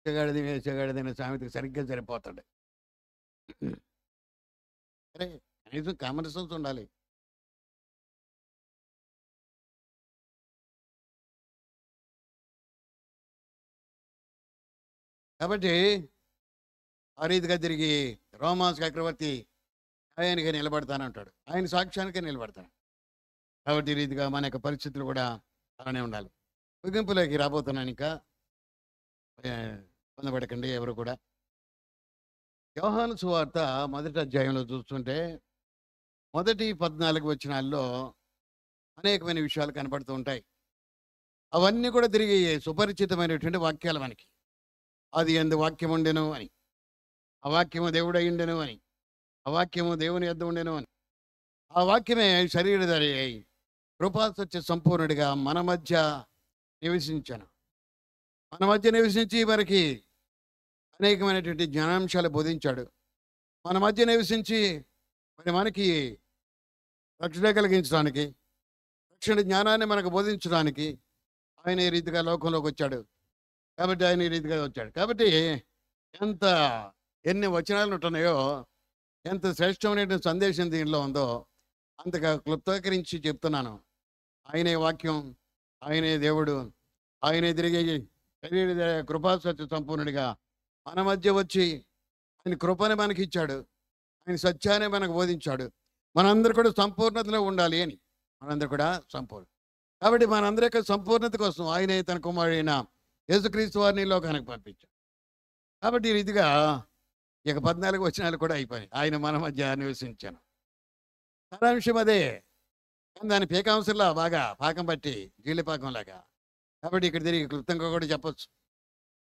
వేసేగాడిది అనే సామెతకి సరిగ్గా సరిపోతాడు. అరే కనీసం కామన్ సెన్స్ ఉండాలి. కాబట్టి ఆ రీతిగా తిరిగి రోమా చక్రవర్తి ఆయనకి నిలబడతానంటాడు. ఆయన సాక్ష్యానికే నిలబడతాను. కాబట్టి ఈ రీతిగా మన యొక్క పరిస్థితులు కూడా అలానే ఉండాలి. ముగింపులోకి రాబోతున్నాను. ఇంకా పొందబడకండి ఎవరు కూడా. యోహాను సువార్త మొదటి అధ్యాయంలో చూస్తుంటే మొదటి 14 వచనాల్లో అనేకమైన విషయాలు కనపడుతూ ఉంటాయి. అవన్నీ కూడా తిరిగి సుపరిచితమైనటువంటి వాక్యాలు మనకి. అది ఎందు వాక్యం ఉండెను అని, ఆ వాక్యము దేవుడై ఉండెను అని, ఆ వాక్యము దేవుని యొద్ద ఉండెను అని, ఆ వాక్యమే శరీరధారి అయి కృపా సత్య సంపూర్ణుడిగా మన మధ్య నివసించాను. మన మధ్య నివసించి మనకి అనేకమైనటువంటి జ్ఞానాంశాలు బోధించాడు. మన మధ్య నివసించి మనకి రక్షణ కలిగించడానికి, రక్షణ జ్ఞానాన్ని మనకు బోధించడానికి ఆయన ఈ రీతిగా లోకంలోకి వచ్చాడు. కాబట్టి ఆయన ఈ రీతిగా వచ్చాడు. కాబట్టి ఎన్ని వచనాలు ఉంటున్నాయో, ఎంత శ్రేష్టమైన సందేశం దీనిలో ఉందో అంతగా క్లుప్తీకరించి చెప్తున్నాను. ఆయనే వాక్యం, ఆయనే దేవుడు, ఆయనే తిరిగి శరీర కృపాసత్య సంపూర్ణుడిగా మన మధ్య వచ్చి ఆయన కృపని మనకి ఇచ్చాడు. ఆయన సత్యాన్ని మనకు బోధించాడు. మనందరూ కూడా సంపూర్ణతలో ఉండాలి అని. మనందరూ కూడా సంపూర్ణ. కాబట్టి మనందరి యొక్క సంపూర్ణత కోసం ఆయనే తన కుమారుడైన యేసుక్రీస్తు వారిని లోకానికి పంపించాడు. కాబట్టి ఈ రీతిగా ఇక 14 వచనాలు కూడా అయిపోయాయి. ఆయన మన మధ్య నివసించాను. సారాంశం అదే. దాని పేకాంశంలా బాగా పాకం పట్టి జీళ్ళపాకంలాగా. కాబట్టి ఇక్కడ తిరిగి క్లుప్తంగా కూడా చెప్పచ్చు.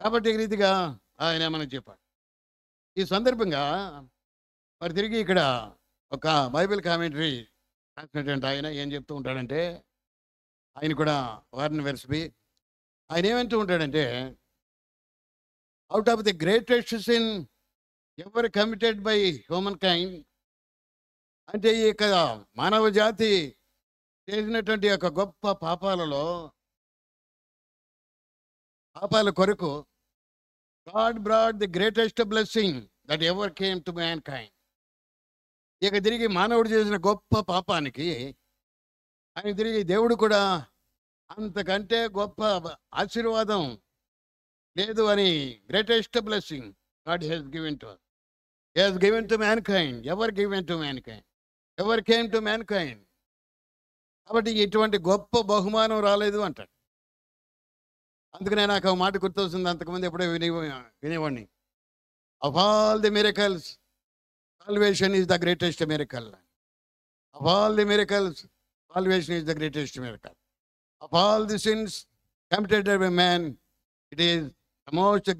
కాబట్టి ఈ రీతిగా ఆయన మనకు చెప్పాడు. ఈ సందర్భంగా మరి తిరిగి ఇక్కడ ఒక బైబిల్ కామెంటరీ రాసినటువంటి ఆయన ఏం చెప్తూ ఉంటాడంటే, ఆయన కూడా వార్న్ వెర్స్బీ ఆయన ఏమంటూ ఉంటాడంటే, out of the greatest sin ever committed by humankind, అంటే ఈ యొక్క మానవ జాతి చేసినటువంటి యొక్క గొప్ప పాపాల కొరకు God brought the greatest blessing that ever came to man kind. ఇక తిరిగి మానవుడు చేసిన గొప్ప పాపానికి ఆయన తిరిగి దేవుడు కూడా అంతకంటే గొప్ప ఆశీర్వాదం లేదు అని, greatest blessing God has given to us. He has given to mankind, ever given to mankind, ever came to mankind. కాబట్టి ఇటువంటి గొప్ప బహుమానం రాలేదు అంటాడు. అందుకనే నాకు ఒక మాట గుర్తొస్తుంది. అంతకుముందు ఎప్పుడో వినేవాడిని. Of all the miracles salvation is the greatest miracle. Of all the miracles, salvation is the greatest miracle. Of all the sins committed by man, it is the most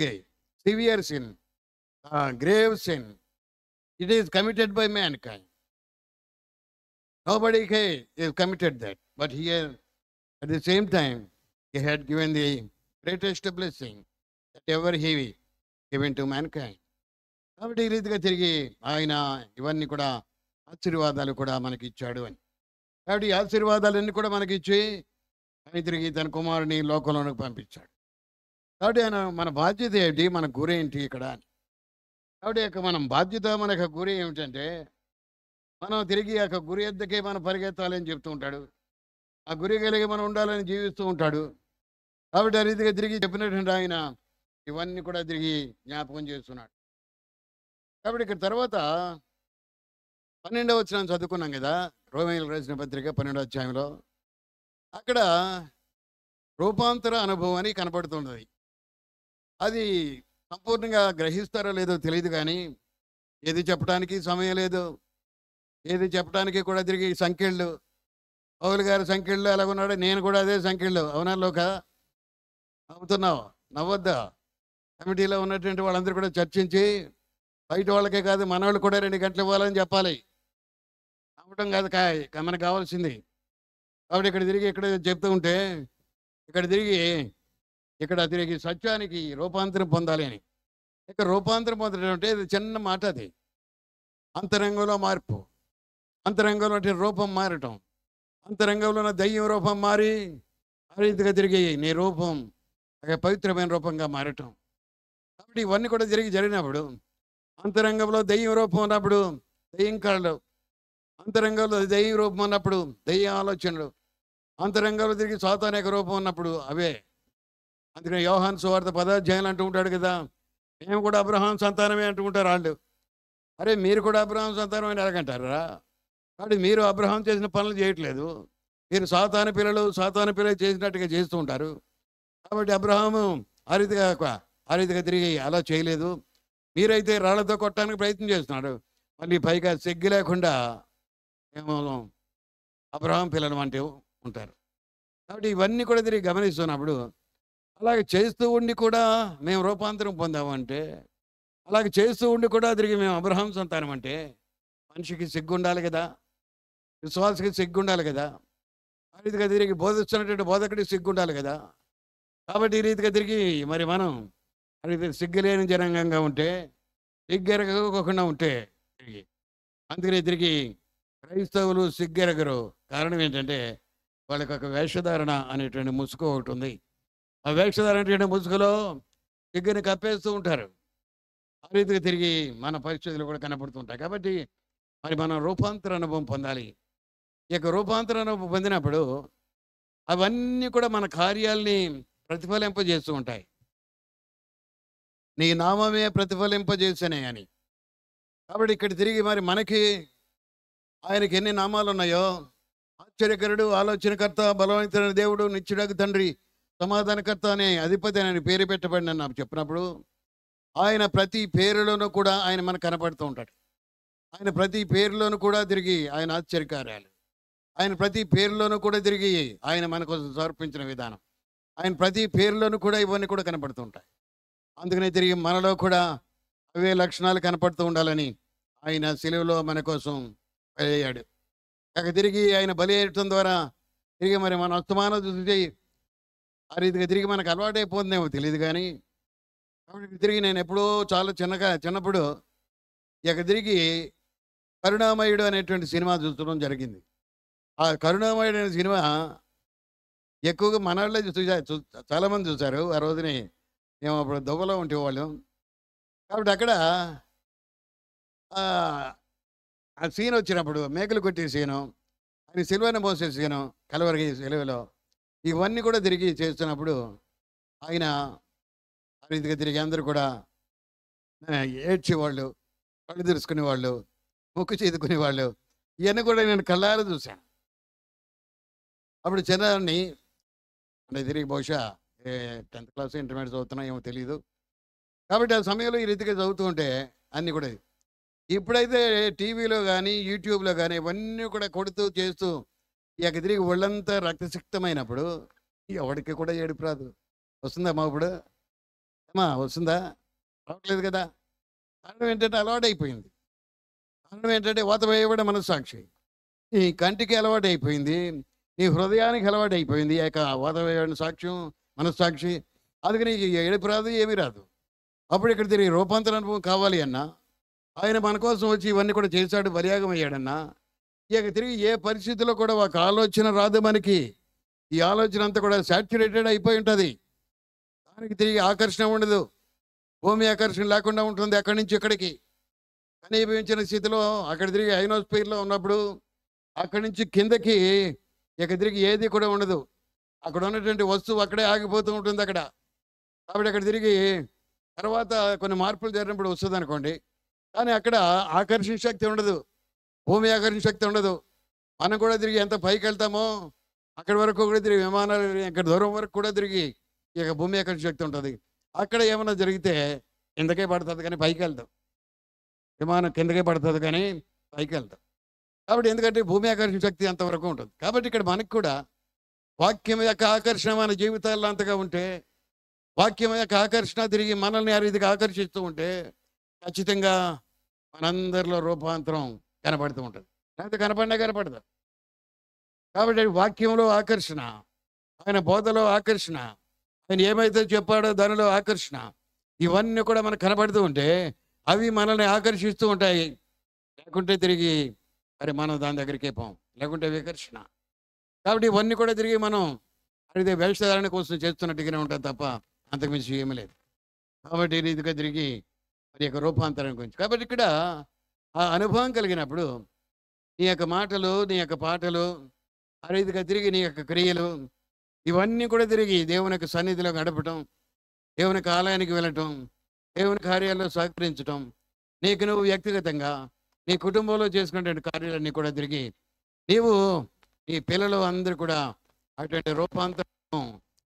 severe sin, grave sin. It is committed by mankind. Nobody has committed that. But here, at the same time, he had given the greatest blessing that ever he given to mankind. కాబట్టి ఈ రీతిగా తిరిగి ఆయన ఇవన్నీ కూడా ఆశీర్వాదాలు కూడా మనకి ఇచ్చాడు అని. కాబట్టి ఈ ఆశీర్వాదాలన్నీ కూడా మనకి ఇచ్చి ఆయన తిరిగి తన కుమారుని లోకంలోనికి పంపించాడు. కాబట్టి ఆయన మన బాధ్యత ఏంటి, మన గురి ఏంటి ఇక్కడ అని. కాబట్టి మన బాధ్యత, మన యొక్క గురి ఏమిటంటే, మనం తిరిగి ఆ గురి ఎద్దకే మనం పరిగెత్తాలని చెప్తూ ఉంటాడు. ఆ గురి కలిగి మనం ఉండాలని జీవిస్తూ ఉంటాడు. కాబట్టి ఆ రీతిగా తిరిగి చెప్పినటువంటి ఆయన ఇవన్నీ కూడా తిరిగి జ్ఞాపకం చేస్తున్నాడు. కాబట్టి ఇక్కడ తర్వాత 12వ వచనం చదువుకున్నాం కదా, రోమీయులకు రాసిన పత్రిక 12వ అధ్యాయంలో. అక్కడ రూపాంతర అనుభవం అని కనపడుతున్నది. అది సంపూర్ణంగా గ్రహిస్తారో లేదో తెలియదు కానీ, ఏది చెప్పడానికి సమయం లేదు. ఏది చెప్పడానికి కూడా తిరిగి సంకెళ్ళు. పౌలు గారి సంకెళ్ళు ఎలాగున్నాడో నేను కూడా అదే సంకెళ్ళు. అవునా లోక? నవ్వుతున్నావు, నవ్వొద్దా? కమిటీలో ఉన్నటువంటి వాళ్ళందరూ కూడా చర్చించి బయట వాళ్ళకే కాదు మనవాళ్ళు కూడా 2 గంటలు ఇవ్వాలని చెప్పాలి. నవ్వటం కాదు మనకు కావాల్సింది. కాబట్టి ఇక్కడ తిరిగి ఇక్కడ చెప్తూ ఉంటే ఇక్కడ తిరిగి సత్యానికి రూపాంతరం పొందాలి అని. ఇక్కడ రూపాంతరం పొందడం అంటే ఇది చిన్న మాట. అది అంతరంగంలో మార్పు, అంతరంగంలో రూపం మారటం, అంతరంగంలో ఉన్న దయ్యం రూపం మారి ఆ రీతిగా తిరిగి నీ రూపం పవిత్రమైన రూపంగా మారటం. కాబట్టి ఇవన్నీ కూడా జరిగినప్పుడు అంతరంగంలో దయ్యం రూపం ఉన్నప్పుడు దయ్యం కళలు, అంతరంగంలో దయ్యం రూపం ఉన్నప్పుడు దయ్యం ఆలోచనలు, అంతరంగంలో తిరిగి సాతానిక రూపం ఉన్నప్పుడు అవే. అందుకని యోహాను సువార్త 10వ అధ్యాయంలో అంటూ ఉంటాడు కదా, మేము కూడా అబ్రహాం సంతానమే అంటూ ఉంటారు వాళ్ళు. అరే మీరు కూడా అబ్రహాం సంతానం అని ఎలాగంటారా? కాబట్టి మీరు అబ్రహాం చేసిన పనులు చేయట్లేదు. మీరు సాతాను పిల్లలు చేసినట్టుగా చేస్తూ ఉంటారు. కాబట్టి అబ్రహాము ఆ రీతిగా తిరిగి అలా చేయలేదు. మీరైతే రాళ్లతో కొట్టడానికి ప్రయత్నం చేస్తున్నాడు. మళ్ళీ పైగా సిగ్గు లేకుండా మేము అబ్రహాం పిల్లలు అంటే ఉంటారు. కాబట్టి ఇవన్నీ కూడా తిరిగి గమనిస్తున్నప్పుడు అలాగే చేస్తూ ఉండి కూడా మేము రూపాంతరం పొందామంటే, అలాగే చేస్తూ ఉండి కూడా తిరిగి మేము అబ్రహాం సంతానం అంటే మనిషికి సిగ్గు ఉండాలి కదా, విశ్వాసకి సిగ్గు ఉండాలి కదా, ఆ రీతిగా తిరిగి బోధిస్తున్నటువంటి బోధకుడికి సిగ్గు ఉండాలి కదా. కాబట్టి ఈ రీతిగా తిరిగి మరి మనం అది సిగ్గులేని జనాంగంగా ఉంటే, సిగ్గెరగకుండా ఉంటే అందుకనే తిరిగి క్రైస్తవులు సిగ్గెరగరు. కారణం ఏంటంటే వాళ్ళకి ఒక వేషధారణ అనేటువంటి ముసుగు ఒకటి ఉంది. ఆ వేషధారణ అనేటువంటి ముసుగులో సిగ్గుని కప్పేస్తూ ఉంటారు. ఆ రీతిగా తిరిగి మన పరిస్థితులు కూడా కనపడుతుంటాయి. కాబట్టి మరి మనం రూపాంతర అనుభవం పొందాలి. ఈ యొక్క రూపాంతర అనుభవం పొందినప్పుడు అవన్నీ కూడా మన కార్యాలని ప్రతిఫలింపజేస్తూ ఉంటాయి. నీ నామమే ప్రతిఫలింపజేసనే అని. కాబట్టి ఇక్కడ తిరిగి మరి మనకి ఆయనకి ఎన్ని నామాలు ఉన్నాయో, ఆశ్చర్యకరుడు, ఆలోచనకర్త, బలవంతుడైన దేవుడు, నిత్యుడగు తండ్రి, సమాధానకర్త అనే అధిపతి అని పేరు పెట్టబడిన నాకు చెప్పినప్పుడు ఆయన ప్రతి పేరులోనూ కూడా ఆయన మనకు కనపడుతూ ఉంటాడు. ఆయన ప్రతి పేరులోనూ కూడా తిరిగి ఆయన ఆశ్చర్యకార్యాలు, ఆయన ప్రతి పేరులోనూ కూడా తిరిగి ఆయన మన కోసం సమర్పించిన విధానం, ఆయన ప్రతి పేరులోనూ కూడా ఇవన్నీ కూడా కనపడుతూ ఉంటాయి. అందుకనే తిరిగి మనలో కూడా అవే లక్షణాలు కనపడుతూ ఉండాలని ఆయన సిలువలో మన కోసం బలి అయ్యాడు. కాక తిరిగి ఆయన బలి అయ్యటం ద్వారా తిరిగి మరి మన అస్తమానం చూసి ఆ రీతిగా తిరిగి మనకు అలవాటైపోతుందేమో తెలియదు కానీ, కాబట్టి తిరిగి నేను ఎప్పుడో చాలా చిన్నప్పుడు ఇక తిరిగి కరుణామయుడు అనేటువంటి సినిమా చూడడం జరిగింది. ఆ కరుణామయుడు అనే సినిమా ఎక్కువగా మనవాళ్ళే చాలామంది చూశారు. ఆ రోజుని మేము అప్పుడు దువ్వలో ఉండేవాళ్ళం. కాబట్టి అక్కడ ఆ సీన్ వచ్చినప్పుడు మేకలు కొట్టే సీను, ఆయన సిలువను మోసే సీను, కలవరి సిలువలో ఇవన్నీ కూడా తిరిగి చేస్తున్నప్పుడు ఆయన ఆ రీతిగా తిరిగి అందరూ కూడా ఏడ్చేవాళ్ళు, కళ్ళు తెరుచుకునేవాళ్ళు, ముక్కు చేదుకునేవాళ్ళు, ఇవన్నీ కూడా నేను కళ్ళారా చూశాను. అప్పుడు చిన్నాన్ని అంటే తిరిగి బహుశా 10th క్లాస్ ఇంటర్మీడియట్ చదువుతున్నా ఏమో తెలియదు. కాబట్టి ఆ సమయంలో ఈ రీతిగా చదువుతూ ఉంటే అన్నీ కూడా ఇప్పుడైతే టీవీలో కానీ యూట్యూబ్లో కానీ ఇవన్నీ కూడా కొడుతూ చేస్తూ ఇక తిరిగి ఒళ్ళంతా రక్తసిక్తమైనప్పుడు ఎవరికి కూడా ఏడుపు రాదు. వస్తుందా మా ఇప్పుడు అమ్మా? వస్తుందా? రావట్లేదు కదా. కారణం ఏంటంటే అలవాటైపోయింది. కారణం ఏంటంటే వాత వేయబడే మనస్సాక్షి నీ కంటికి అలవాటు అయిపోయింది, నీ హృదయానికి అలవాటు అయిపోయింది. ఆ యొక్క వాత వేయబడిన సాక్ష్యం మనస్సాక్షి. అందుకని ఏడుపు రాదు, ఏమీ రాదు. అప్పుడు ఇక్కడ తిరిగి రూపాంతర అనుభవం కావాలి అన్నా, ఆయన మన కోసం వచ్చి ఇవన్నీ కూడా చేశాడు, బలియాగం అయ్యాడన్నా, ఇక తిరిగి ఏ పరిస్థితిలో కూడా ఒక ఆలోచన రాదు మనకి. ఈ ఆలోచన అంతా కూడా సాచ్యురేటెడ్ అయిపోయి ఉంటుంది. దానికి తిరిగి ఆకర్షణ ఉండదు, భూమి ఆకర్షణ లేకుండా ఉంటుంది. అక్కడి నుంచి ఇక్కడికి కనీపించిన స్థితిలో అక్కడ తిరిగి ఐనోస్ఫియర్లో ఉన్నప్పుడు అక్కడి నుంచి కిందకి ఇక తిరిగి ఏది కూడా ఉండదు. అక్కడ ఉన్నటువంటి వస్తువు అక్కడే ఆగిపోతూ ఉంటుంది అక్కడ. కాబట్టి అక్కడ తిరిగి తర్వాత కొన్ని మార్పులు జరిగినప్పుడు వస్తుంది అనుకోండి, కానీ అక్కడ ఆకర్షణ శక్తి ఉండదు, భూమి ఆకర్షణ శక్తి ఉండదు. మనం కూడా తిరిగి ఎంత పైకి వెళ్తామో అక్కడి వరకు కూడా తిరిగి విమానాలు ఇక్కడ దూరం వరకు కూడా తిరిగి ఇక భూమి ఆకర్షణ శక్తి ఉంటుంది. అక్కడ ఏమైనా జరిగితే కిందకే పడుతుంది కానీ పైకి వెళ్తాం. విమానం కిందకే పడుతుంది కానీ పైకి వెళ్తాం. కాబట్టి ఎందుకంటే భూమి ఆకర్షణ శక్తి అంతవరకు ఉంటుంది. కాబట్టి ఇక్కడ మనకు కూడా వాక్యం యొక్క ఆకర్షణ మన జీవితాల్లో అంతగా ఉంటే, వాక్యం యొక్క ఆకర్షణ తిరిగి మనల్ని ఆ రీతిగా ఆకర్షిస్తూ ఉంటే ఖచ్చితంగా మనందరిలో రూపాంతరం కనపడుతూ ఉంటుంది. లేకపోతే కనపడదు. కాబట్టి వాక్యంలో ఆకర్షణ, ఆయన బోధలో ఆకర్షణ, ఆయన ఏమైతే చెప్పాడో దానిలో ఆకర్షణ, ఇవన్నీ కూడా మనకు కనపడుతూ ఉంటే అవి మనల్ని ఆకర్షిస్తూ ఉంటాయి. లేకుంటే తిరిగి మరి మనం దాని దగ్గరికే పోం, లేకుంటే వికర్షణ. కాబట్టి ఇవన్నీ కూడా తిరిగి మనం అడిగితే వేషధారణ కోసం చేస్తున్నట్టుగానే ఉంటుంది తప్ప అంతకుమించి ఏమీ లేదు. కాబట్టి ఈ రీతిగా తిరిగి మరి యొక్క రూపాంతరం గురించి. కాబట్టి ఇక్కడ ఆ అనుభవం కలిగినప్పుడు నీ యొక్క మాటలు, నీ యొక్క పాటలు, ఆ రీతిగా తిరిగి నీ యొక్క క్రియలు, ఇవన్నీ కూడా తిరిగి దేవుని యొక్క సన్నిధిలో గడపటం, దేవుని యొక్క ఆలయానికి వెళ్ళటం, దేవుని కార్యాల్లో సహకరించటం, నీకు నువ్వు వ్యక్తిగతంగా నీ కుటుంబంలో చేసుకునే కార్యాలన్నీ కూడా తిరిగి నీవు నీ పిల్లలు అందరూ కూడా అటువంటి రూపాంతరం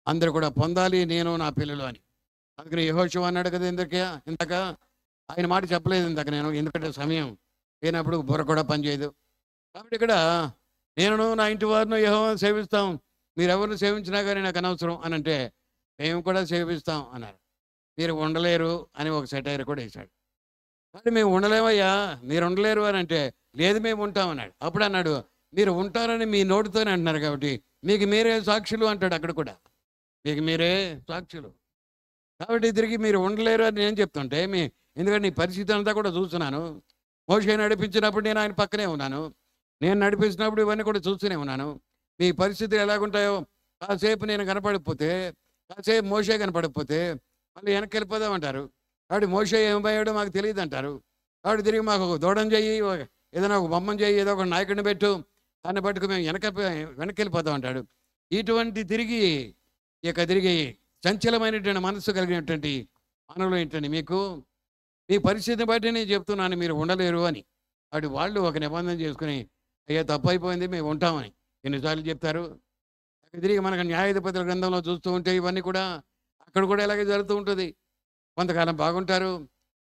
అందరూ కూడా పొందాలి, నేను నా పిల్లలు అని. అందుకని యెహోషువ అన్నాడు కదా ఇందాక ఆయన మాట చెప్పలేదు ఇందాక నేను, ఎందుకంటే సమయం లేనప్పుడు బుర్ర కూడా పనిచేయదు. కాబట్టి ఇక్కడ నేను నా ఇంటి వారిని యెహోవాను సేవిస్తాం, మీరెవరిని సేవించినా కానీ నాకు అనవసరం అని అంటే మేము కూడా సేవిస్తాం అన్నారు. మీరు ఉండలేరు అని ఒక సెటైర్ కూడా వేశాడు. కానీ మేము ఉండలేమయ్యా, మీరు ఉండలేరు అని అంటే లేదు మేము ఉంటాం అన్నాడు. అప్పుడు అన్నాడు మీరు ఉంటారని మీ నోటితోనే అంటున్నారు కాబట్టి మీకు మీరే సాక్షులు అంటాడు. అక్కడ కూడా మీకు మీరే సాక్షులు. కాబట్టి తిరిగి మీరు ఉండలేరు అని నేను చెప్తుంటే ఎందుకంటే నీ పరిస్థితి అంతా కూడా చూస్తున్నాను. మోషే నడిపించినప్పుడు నేను ఆయన పక్కనే ఉన్నాను, నేను నడిపించినప్పుడు ఇవన్నీ కూడా చూస్తూనే ఉన్నాను. మీ పరిస్థితులు ఎలాగుంటాయో కాసేపు నేను కనపడకపోతే, కాసేపు మోషే కనపడకపోతే మళ్ళీ వెనక్కి వెళ్ళిపోదామంటారు. కాబట్టి మోషే ఏమయ్యాడో మాకు తెలియదు అంటారు. కాబట్టి తిరిగి మాకు ఒక దూడం చెయ్యి, ఏదైనా ఒక బొమ్మను చెయ్యి, ఏదో ఒక నాయకుడిని పెట్టు, దాన్ని పట్టుకు మేము వెనక్కి వెళ్ళిపోతాం అంటాడు. ఇటువంటి తిరిగి తిరిగి చంచలమైనటువంటి మనస్సు కలిగినటువంటి మానవులు ఏంటండి, మీకు మీ పరిస్థితిని బట్టి నేను చెప్తున్నాను మీరు ఉండలేరు అని. వాటి వాళ్ళు ఒక నిబంధన చేసుకుని అయ్యా తప్పు అయిపోయింది మేము ఉంటామని ఎన్నిసార్లు చెప్తారు. తిరిగి మనకు న్యాయాధిపతుల గ్రంథంలో చూస్తూ ఉంటే ఇవన్నీ కూడా అక్కడ కూడా ఇలాగే జరుగుతూ ఉంటుంది. కొంతకాలం బాగుంటారు,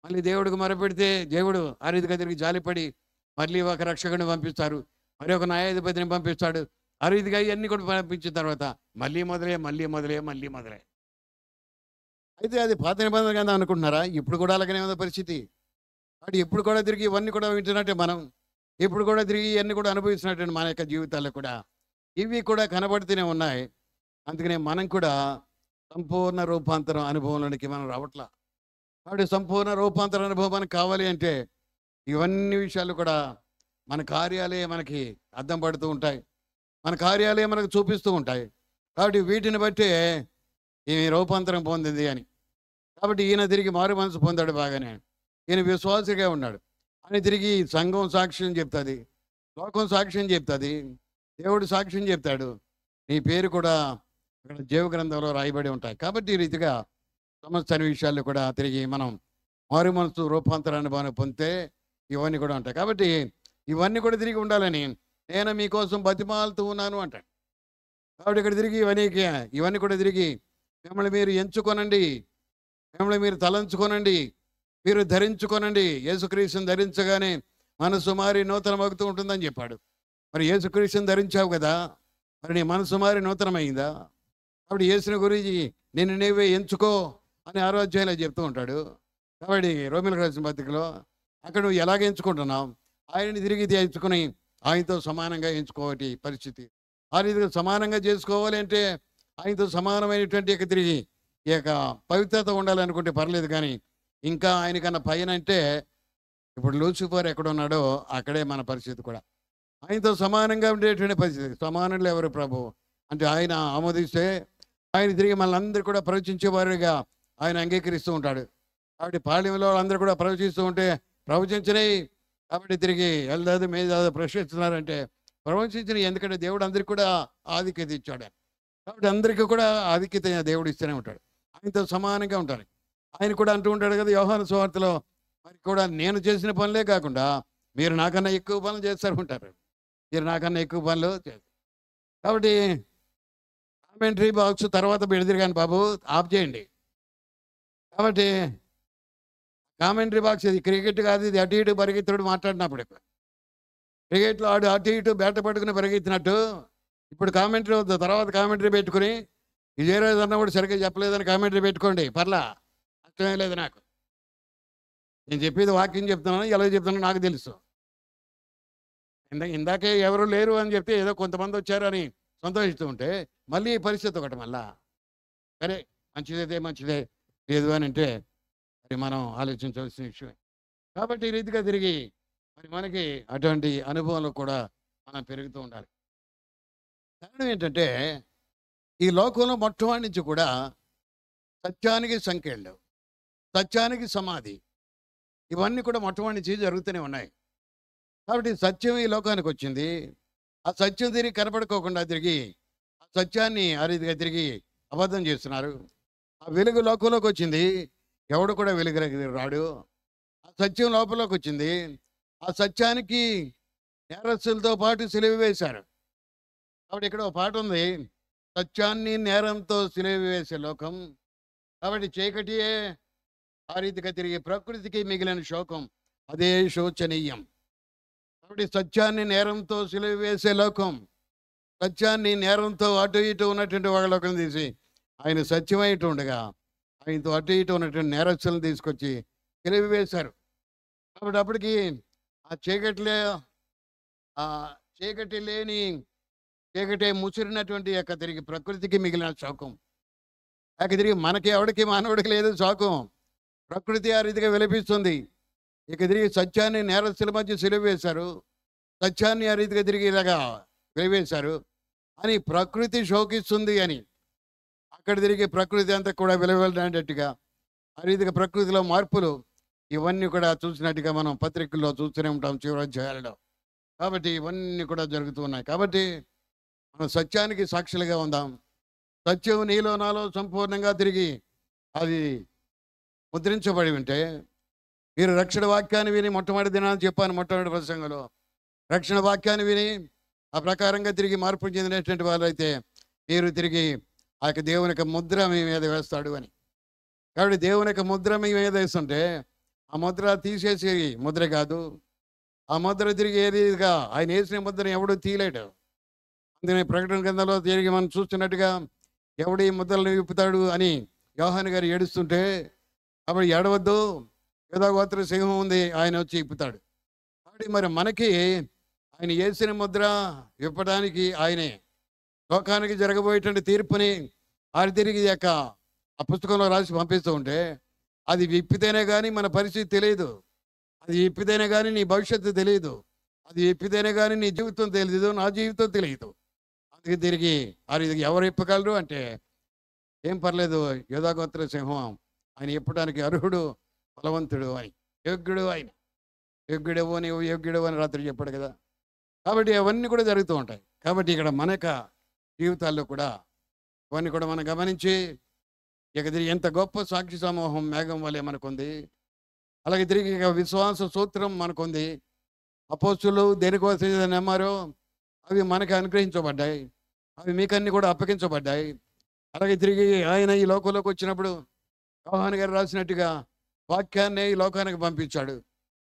మళ్ళీ దేవుడికి మొరపెడితే దేవుడు ఆ రీతిగా తిరిగి జాలిపడి మళ్ళీ ఒక రక్షకుడిని పంపిస్తారు, మరి ఒక న్యాయాధిపతిని పంపిస్తాడు. ఆ రీతిగా ఇవన్నీ కూడా పంపించిన తర్వాత మళ్ళీ మొదలే. అయితే అది పాత నిబంధన గ్రంథం అనుకుంటున్నారా? ఇప్పుడు కూడా అలాగనే ఉంది పరిస్థితి. కాబట్టి ఇప్పుడు కూడా తిరిగి ఇవన్నీ కూడా వింటున్నట్టే మనం, ఇప్పుడు కూడా తిరిగి ఇవన్నీ కూడా అనుభవిస్తున్నట్టు మన యొక్క జీవితాల్లో కూడా ఇవి కూడా కనబడుతూనే ఉన్నాయి. అందుకనే మనం కూడా సంపూర్ణ రూపాంతరం అనుభవంలోనికి మనం రావట్లా. కాబట్టి సంపూర్ణ రూపాంతర అనుభవం మనకు కావాలి అంటే ఇవన్నీ విషయాలు కూడా మన కార్యాలే మనకి అద్దం పడుతూ ఉంటాయి, మన కార్యాలే మనకు చూపిస్తూ ఉంటాయి. కాబట్టి వీటిని బట్టే ఈ రూపాంతరం పొందింది అని. కాబట్టి ఈయన తిరిగి మారు మనసు పొందాడు, బాగానే ఈయన విశ్వాసిగా ఉన్నాడు అని తిరిగి సంఘం సాక్ష్యం చెప్తుంది, లోకం సాక్ష్యం చెప్తుంది, దేవుడు సాక్ష్యం చెప్తాడు, నీ పేరు కూడా అక్కడ జీవ గ్రంథంలో రాయబడి ఉంటాయి. కాబట్టి ఈ రీతిగా సమస్త విషయాల్లో కూడా తిరిగి మనం మారు మనసు రూపాంతర అనుభవాన్ని పొందితే ఇవన్నీ కూడా ఉంటాయి. కాబట్టి ఇవన్నీ కూడా తిరిగి ఉండాలని నేను మీకోసం బతిమాలుతూ ఉన్నాను అంటాడు. కాబట్టి ఇక్కడ తిరిగి ఇవన్నీ కూడా తిరిగి మిమ్మల్ని మీరు ఎంచుకోనండి, మిమ్మల్ని మీరు తలంచుకోనండి, మీరు ధరించుకోనండి. యేసుక్రీస్తుని ధరించగానే మనసు మారి నూతన మగుతూ ఉంటుందని చెప్పాడు. మరి యేసుక్రీస్తుని ధరించావు కదా, మరి నీ మనసు మారి నూతనమైందా? కాబట్టి యేసుని గురించి నిన్ను నీవే ఎంచుకో అని ఆరోగ్యంలో చెప్తూ ఉంటాడు. కాబట్టి రోమిలకు రాసిన పత్రికలో అక్కడ నువ్వు ఎలాగ ఎంచుకుంటున్నావు, ఆయన్ని తిరిగి ఎంచుకుని ఆయనతో సమానంగా ఎంచుకోవటి పరిస్థితి. ఆ రీతిగా సమానంగా చేసుకోవాలి అంటే ఆయనతో సమానమైనటువంటి తిరిగి ఈ యొక్క పవిత్రత ఉండాలనుకుంటే పర్లేదు. కానీ ఇంకా ఆయనకన్నా పైన అంటే ఇప్పుడు లూసిఫర్ ఎక్కడున్నాడో అక్కడే మన పరిస్థితి కూడా. ఆయనతో సమానంగా ఉండేటువంటి పరిస్థితి. సమానులు ఎవరు ప్రభు అంటే ఆయన ఆమోదిస్తే ఆయన తిరిగి మనందరూ కూడా ప్రవచించేవారుగా ఆయన అంగీకరిస్తూ ఉంటాడు. కాబట్టి పాళ్యంలో అందరూ కూడా ప్రవచిస్తూ ఉంటే ప్రవచించినవి కాబట్టి తిరిగి వెళ్ళదు మీద ప్రశ్నిస్తున్నారంటే ప్రవచించిన, ఎందుకంటే దేవుడు అందరికీ కూడా ఆధిక్యత ఇచ్చాడు. కాబట్టి అందరికీ కూడా ఆధిక్యత దేవుడు ఇస్తూనే ఉంటాడు, ఆయనతో సమానంగా ఉంటారు. ఆయన కూడా అంటూ ఉంటాడు కదా యోహాను సువార్తలో, మరి కూడా నేను చేసిన పనులే కాకుండా మీరు నాకన్నా ఎక్కువ పనులు చేస్తూ ఉంటారు, మీరు నాకన్నా ఎక్కువ పనులు చేస్తారు. కాబట్టి కామెంటరీ బాక్స్ తర్వాత పెడతారు కానీ బాబు ఆఫ్ చేయండి. కాబట్టి కామెంటరీ బాక్స్ ఇది క్రికెట్ కాదు, ఇది అటు ఇటు పరిగెత్తుడు మాట్లాడినప్పుడు. క్రికెట్లో ఆడు అటు ఇటు బ్యాట్ పట్టుకుని పరిగెత్తినట్టు ఇప్పుడు కామెంటరీ వద్దు, తర్వాత కామెంటరీ పెట్టుకుని ఇది ఏ రోజు అన్నా కూడా సరిగ్గా చెప్పలేదని కామెంటరీ పెట్టుకోండి, పర్లా, అర్థమే లేదు నాకు. నేను చెప్పేది వాక్యం చెప్తున్నాను, ఎలా చెప్తున్నాను నాకు తెలుసు. ఇందాకే ఎవరు లేరు అని చెప్తే ఏదో కొంతమంది వచ్చారని సంతోషిస్తూ ఉంటే మళ్ళీ ఈ పరిస్థితి ఒకటి మళ్ళా. సరే మంచిదే మంచిదే లేదు అని అంటే మరి మనం ఆలోచించవలసిన విషయమే. కాబట్టి ఈ రీతిగా తిరిగి మరి మనకి అటువంటి అనుభవంలో కూడా మనం పెరుగుతూ ఉండాలి. కారణం ఏంటంటే ఈ లోకంలో మొట్టమొదటి నుంచి కూడా సత్యానికి సంఖ్యలు, సత్యానికి సమాధి, ఇవన్నీ కూడా మొట్టమొదటి నుంచి జరుగుతూనే ఉన్నాయి. కాబట్టి సత్యం ఈ లోకానికి వచ్చింది. ఆ సత్యం తిరిగి కనపడుకోకుండా తిరిగి ఆ సత్యాన్ని ఆ రీతిగా తిరిగి అబద్ధం చేస్తున్నారు. ఆ వెలుగు లోకంలోకి వచ్చింది, ఎవడు కూడా వెలుగు రాడు. ఆ సత్యం లోపలికి వచ్చింది, ఆ సత్యానికి నేరస్తులతో పాటు సిలువ వేశారు. కాబట్టి ఇక్కడ ఒక పాట ఉంది, సత్యాన్ని నేరంతో సిలువ వేసే లోకం. కాబట్టి చీకటియే ఆ రీతిగా తిరిగి ప్రకృతికి మిగిలిన శోకం, అదే శోచనీయం. కాబట్టి సత్యాన్ని నేరంతో సిలువ వేసే లోకం, సత్యాన్ని నేరంతో అటు ఇటు ఉన్నటువంటి ఒక లోకం తీసి ఆయన సత్యమైనట్టు ఉండగా ఆయనతో అటు ఇటు ఉన్నటువంటి నేరస్తులను తీసుకొచ్చి సిలువ వేశారు. కాబట్టి అప్పటికి ఆ చీకటి లేని చీకటి ముసిరినటువంటి యొక్క తిరిగి ప్రకృతికి మిగిలిన శోకం, లేక తిరిగి మనకి ఎవడికి మానవుడికి లేదు శోకం, ప్రకృతి ఆ రీతిగా విలపిస్తుంది. ఇక తిరిగి సత్యాన్ని నేరస్తుల మధ్య సిలువ వేశారు, సత్యాన్ని ఆ రీతిగా తిరిగి ఇలాగా వెలివేశారు అని ప్రకృతి శోకిస్తుంది అని అక్కడ తిరిగి ప్రకృతి అంతా కూడా విలువలనేటట్టుగా ఆ రీతిగా ప్రకృతిలో మార్పులు ఇవన్నీ కూడా చూసినట్టుగా మనం పత్రికల్లో చూస్తూనే ఉంటాం చివరి అధ్యాయాలలో. కాబట్టి ఇవన్నీ కూడా జరుగుతూ ఉన్నాయి. కాబట్టి మనం సత్యానికి సాక్షులుగా ఉందాం. సత్యం నీలో నాలో సంపూర్ణంగా తిరిగి అది ముద్రించబడి ఉంటే, మీరు రక్షణ వాక్యాన్ని విని మొట్టమొదటి దినాన్ని చెప్పాను మొట్టమొదటి ప్రసంగంలో, రక్షణ వాక్యాన్ని విని ఆ ప్రకారంగా తిరిగి మార్పు చెందినటువంటి వాళ్ళైతే మీరు తిరిగి ఆ యొక్క దేవుని యొక్క ముద్ర మీ మీద వేస్తాడు అని. కాబట్టి దేవుని యొక్క ముద్ర మీ మీద వేస్తుంటే ఆ ముద్ర తీసేసి ముద్ర కాదు, ఆ ముద్ర తిరిగి ఏదిగా ఆయన వేసిన ముద్రను ఎవడు తీయలేడు. అందుకని ప్రకటన గ్రంథంలో తిరిగి మనం చూస్తున్నట్టుగా ఎవడు ఈ ముద్రలను విప్పుతాడు అని యోహాను గారు ఏడుస్తుంటే, అప్పుడు ఏడవద్దు, యూదా గోత్ర సింహం ఉంది, ఆయన వచ్చి ఇప్పుతాడు. కాబట్టి మరి మనకి ఆయన వేసిన ముద్ర విప్పడానికి ఆయనే లోకానికి జరగబోయేటువంటి తీర్పుని ఆయన తిరిగి యొక్క ఆ పుస్తకంలో రాసి పంపిస్తూ ఉంటే అది విప్పితేనే కానీ మన పరిస్థితి తెలియదు, అది విప్పితేనే కానీ నీ భవిష్యత్తు తెలియదు, అది విప్పితేనే కానీ నీ జీవితం తెలియదు, నా జీవితం తెలియదు. అందుకే తిరిగి ఆ రీతికి ఎవరు ఇప్పగలరు అంటే ఏం పర్లేదు, యూదా గోత్ర సింహం ఆయన ఇప్పడానికి అర్హుడు, బలవంతుడు, అని యోగ్యుడు, ఆయన యోగ్యుడేవో నీవు యోగ్యుడేవో అని రాత్రి చెప్పాడు కదా. కాబట్టి అవన్నీ కూడా జరుగుతూ ఉంటాయి. కాబట్టి ఇక్కడ మన యొక్క జీవితాల్లో కూడా ఇవన్నీ కూడా మనం గమనించి ఇక తిరిగి ఎంత గొప్ప సాక్షి సమూహం మేఘం వలె మనకుంది, అలాగే తిరిగి ఇక విశ్వాస సూత్రం మనకుంది. అపోస్తులు దేనికోసం నమ్మారో అవి మనకి అనుగ్రహించబడ్డాయి, అవి మీకన్నీ కూడా అప్పగించబడ్డాయి. అలాగే తిరిగి ఆయన ఈ లోకంలోకి వచ్చినప్పుడు యోహాను గారు రాసినట్టుగా వాక్యాన్ని ఈ లోకానికి పంపించాడు.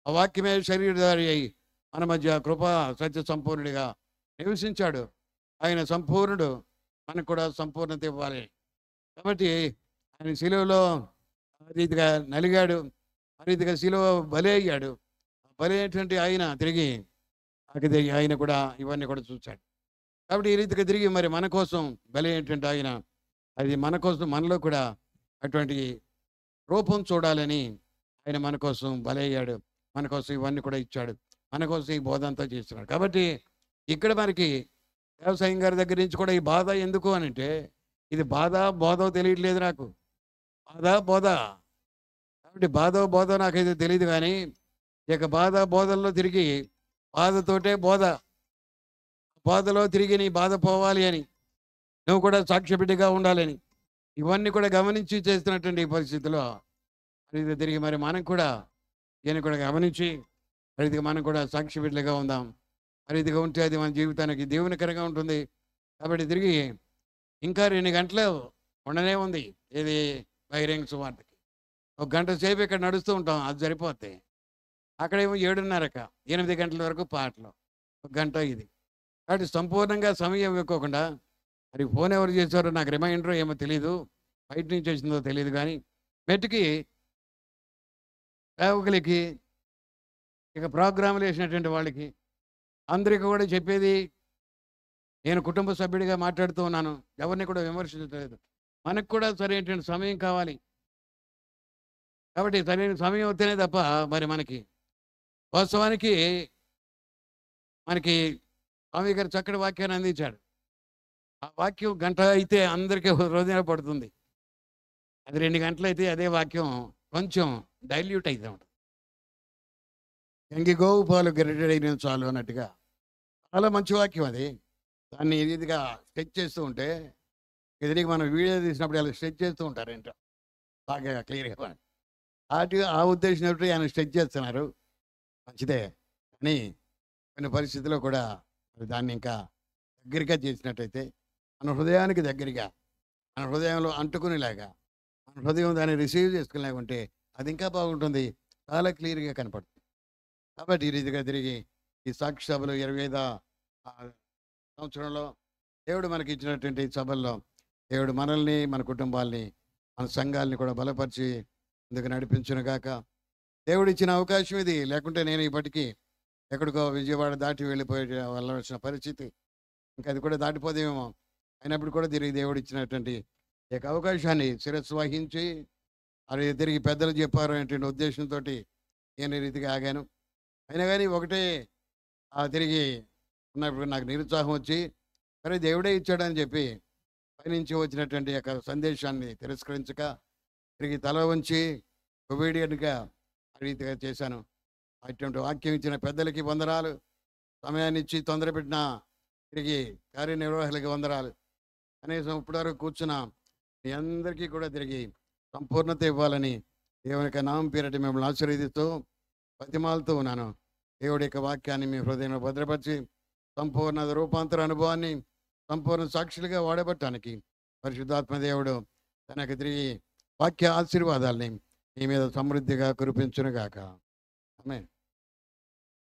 ఆ వాక్యమే శరీరధారి అయి మన మధ్య కృపా సత్య సంపూర్ణుడిగా నివసించాడు. ఆయన సంపూర్ణుడు, మనకు కూడా సంపూర్ణత ఇవ్వాలి. కాబట్టి ఆయన శిలువలో ఆ రీతిగా నలిగాడు, ఆ రీతిగా శిలువ బలి అయ్యాడు. బలి అయినటువంటి ఆయన తిరిగి ఆయన కూడా ఇవన్నీ కూడా చూశాడు. కాబట్టి ఈ రీతిగా తిరిగి మరి మన కోసం బలి అయినటువంటి ఆయన అది మన కోసం మనలో కూడా అటువంటి రూపం చూడాలని ఆయన మన కోసం బలి అయ్యాడు, మన కోసం ఇవన్నీ కూడా ఇచ్చాడు, మన కోసం ఈ బోధ అంతా చేస్తున్నాడు. కాబట్టి ఇక్కడ మనకి వ్యవసాయం గారి దగ్గర నుంచి కూడా ఈ బాధ ఎందుకు అని అంటే ఇది బాధ బోధో తెలియట్లేదు నాకు, బాధ బోధ. కాబట్టి బాధో బోధో నాకైతే తెలియదు, కానీ ఇక బాధ బోధల్లో తిరిగి బాధతోటే బోధ, బోధలో తిరిగి నీ బాధ పోవాలి అని, నువ్వు కూడా సాక్ష్యబిడ్డగా ఉండాలని ఇవన్నీ కూడా గమనించి చేస్తున్నటువంటి ఈ పరిస్థితిలో అది తిరిగి మరి మనం కూడా దీన్ని కూడా గమనించి అదిగా మనం కూడా సాక్ష్యబిడ్డలుగా ఉందాం. అదిగా ఉంటే అది మన జీవితానికి దేవునికరంగా ఉంటుంది. కాబట్టి తిరిగి ఇంకా 2 గంటలు ఉండనే ఉంది. ఇది బహిరంగ సువార్తకి. ఒక గంట సేపు ఇక్కడ నడుస్తూ ఉంటాం. అది సరిపోద్ది. అక్కడేమో 7:30క 8 గంటల వరకు పాటలు. ఒక గంట ఇది. కాబట్టి సంపూర్ణంగా సమయం ఇవ్వకోకుండా మరి ఫోన్ ఎవరు చేశారో నాకు రిమైండర్ ఏమో తెలీదు. బయట నుంచి వచ్చిందో తెలీదు గానీ మెట్టుకి సేవకులకి, ఇక ప్రోగ్రాములు వేసినటువంటి వాళ్ళకి అందరికీ కూడా చెప్పేది నేను కుటుంబ సభ్యుడిగా మాట్లాడుతూ ఉన్నాను. ఎవరిని కూడా విమర్శించలేదు. మనకు కూడా సరైనటువంటి సమయం కావాలి. కాబట్టి సరైన సమయం వస్తేనే తప్ప మరి మనకి వాస్తవానికి మనకి స్వామి గారు చక్కటి వాక్యాన్ని అందించాడు. ఆ వాక్యం గంట అయితే అందరికీ హృదయం పడుతుంది. అది 2 గంటలైతే అదే వాక్యం కొంచెం డైల్యూట్ అయితే ఉంటుంది. గంగి గోవు పాలు గరిటెడైన చాలు అన్నట్టుగా చాలా మంచి వాక్యం అది. దాన్ని ఈ రీతిగా స్ట్రెచ్ చేస్తూ ఉంటే ఎదురికి మనం వీడియో తీసినప్పుడు అలా స్ట్రెచ్ చేస్తూ ఉంటారు ఏంటో బాగా క్లియర్గా. ఆ ఉద్దేశం ఆయన స్ట్రెచ్ చేస్తున్నారు, మంచిదే. కానీ కొన్ని పరిస్థితుల్లో కూడా మరి దాన్ని ఇంకా దగ్గరగా చేసినట్టయితే మన హృదయానికి దగ్గరగా, మన హృదయంలో అంటుకునేలాగా, మన హృదయం దాన్ని రిసీవ్ చేసుకునేలాగా ఉంటే అది ఇంకా బాగుంటుంది, చాలా క్లియర్గా కనపడుతుంది. కాబట్టి ఈ రీతిగా తిరిగి ఈ సాక్షి సభలు 25వ సంవత్సరంలో దేవుడు మనకి ఇచ్చినటువంటి సభల్లో దేవుడు మనల్ని, మన కుటుంబాల్ని, మన సంఘాలని కూడా బలపరిచి ఇందుకు నడిపించును గాక. దేవుడు ఇచ్చిన అవకాశం ఇది. లేకుంటే నేను ఇప్పటికీ ఎక్కడికో విజయవాడ దాటి వెళ్ళిపోయే వెళ్ళవలసిన పరిస్థితి, ఇంకా అది కూడా దాటిపోదేమో. అయినప్పుడు కూడా తిరిగి దేవుడు ఇచ్చినటువంటి ఈ యొక్క అవకాశాన్ని శిరస్సు వహించి అది తిరిగి పెద్దలు చెప్పారు అనేటువంటి ఉద్దేశంతో నేను ఈ రీతిగా ఆగాను. అయినా కానీ ఒకటే తిరిగి ఉన్నప్పుడు నాకు నిరుత్సాహం వచ్చి సరే దేవుడే ఇచ్చాడని చెప్పి పైనుంచి వచ్చినటువంటి యొక్క సందేశాన్ని తిరస్కరించక తిరిగి తల వంచి ఒబీడియంట్గా ఆ రీతిగా చేశాను. అటువంటి వాక్యం ఇచ్చిన పెద్దలకి వందనాలు, సమయాన్ని ఇచ్చి తొందరపెట్టిన తిరిగి కార్యనిర్వాహకులకి వందనాలు. కనీసం ఇప్పటివరకు కూర్చున్న మీ అందరికీ కూడా తిరిగి సంపూర్ణత ఇవ్వాలని దేవుని యొక్క నామం పేరటి మిమ్మల్ని ఆశీర్వదిస్తూ బతిమాలుతూ ఉన్నాను. దేవుడి యొక్క వాక్యాన్ని మీ హృదయంలో భద్రపరిచి సంపూర్ణ రూపాంతర అనుభవాన్ని సంపూర్ణ సాక్షులుగా వాడబట్టడానికి పరిశుద్ధాత్మ దేవుడు తనకు తిరిగి వాక్య ఆశీర్వాదాలని మీ మీద సమృద్ధిగా కురిపించునుగాక. ఆమేన్.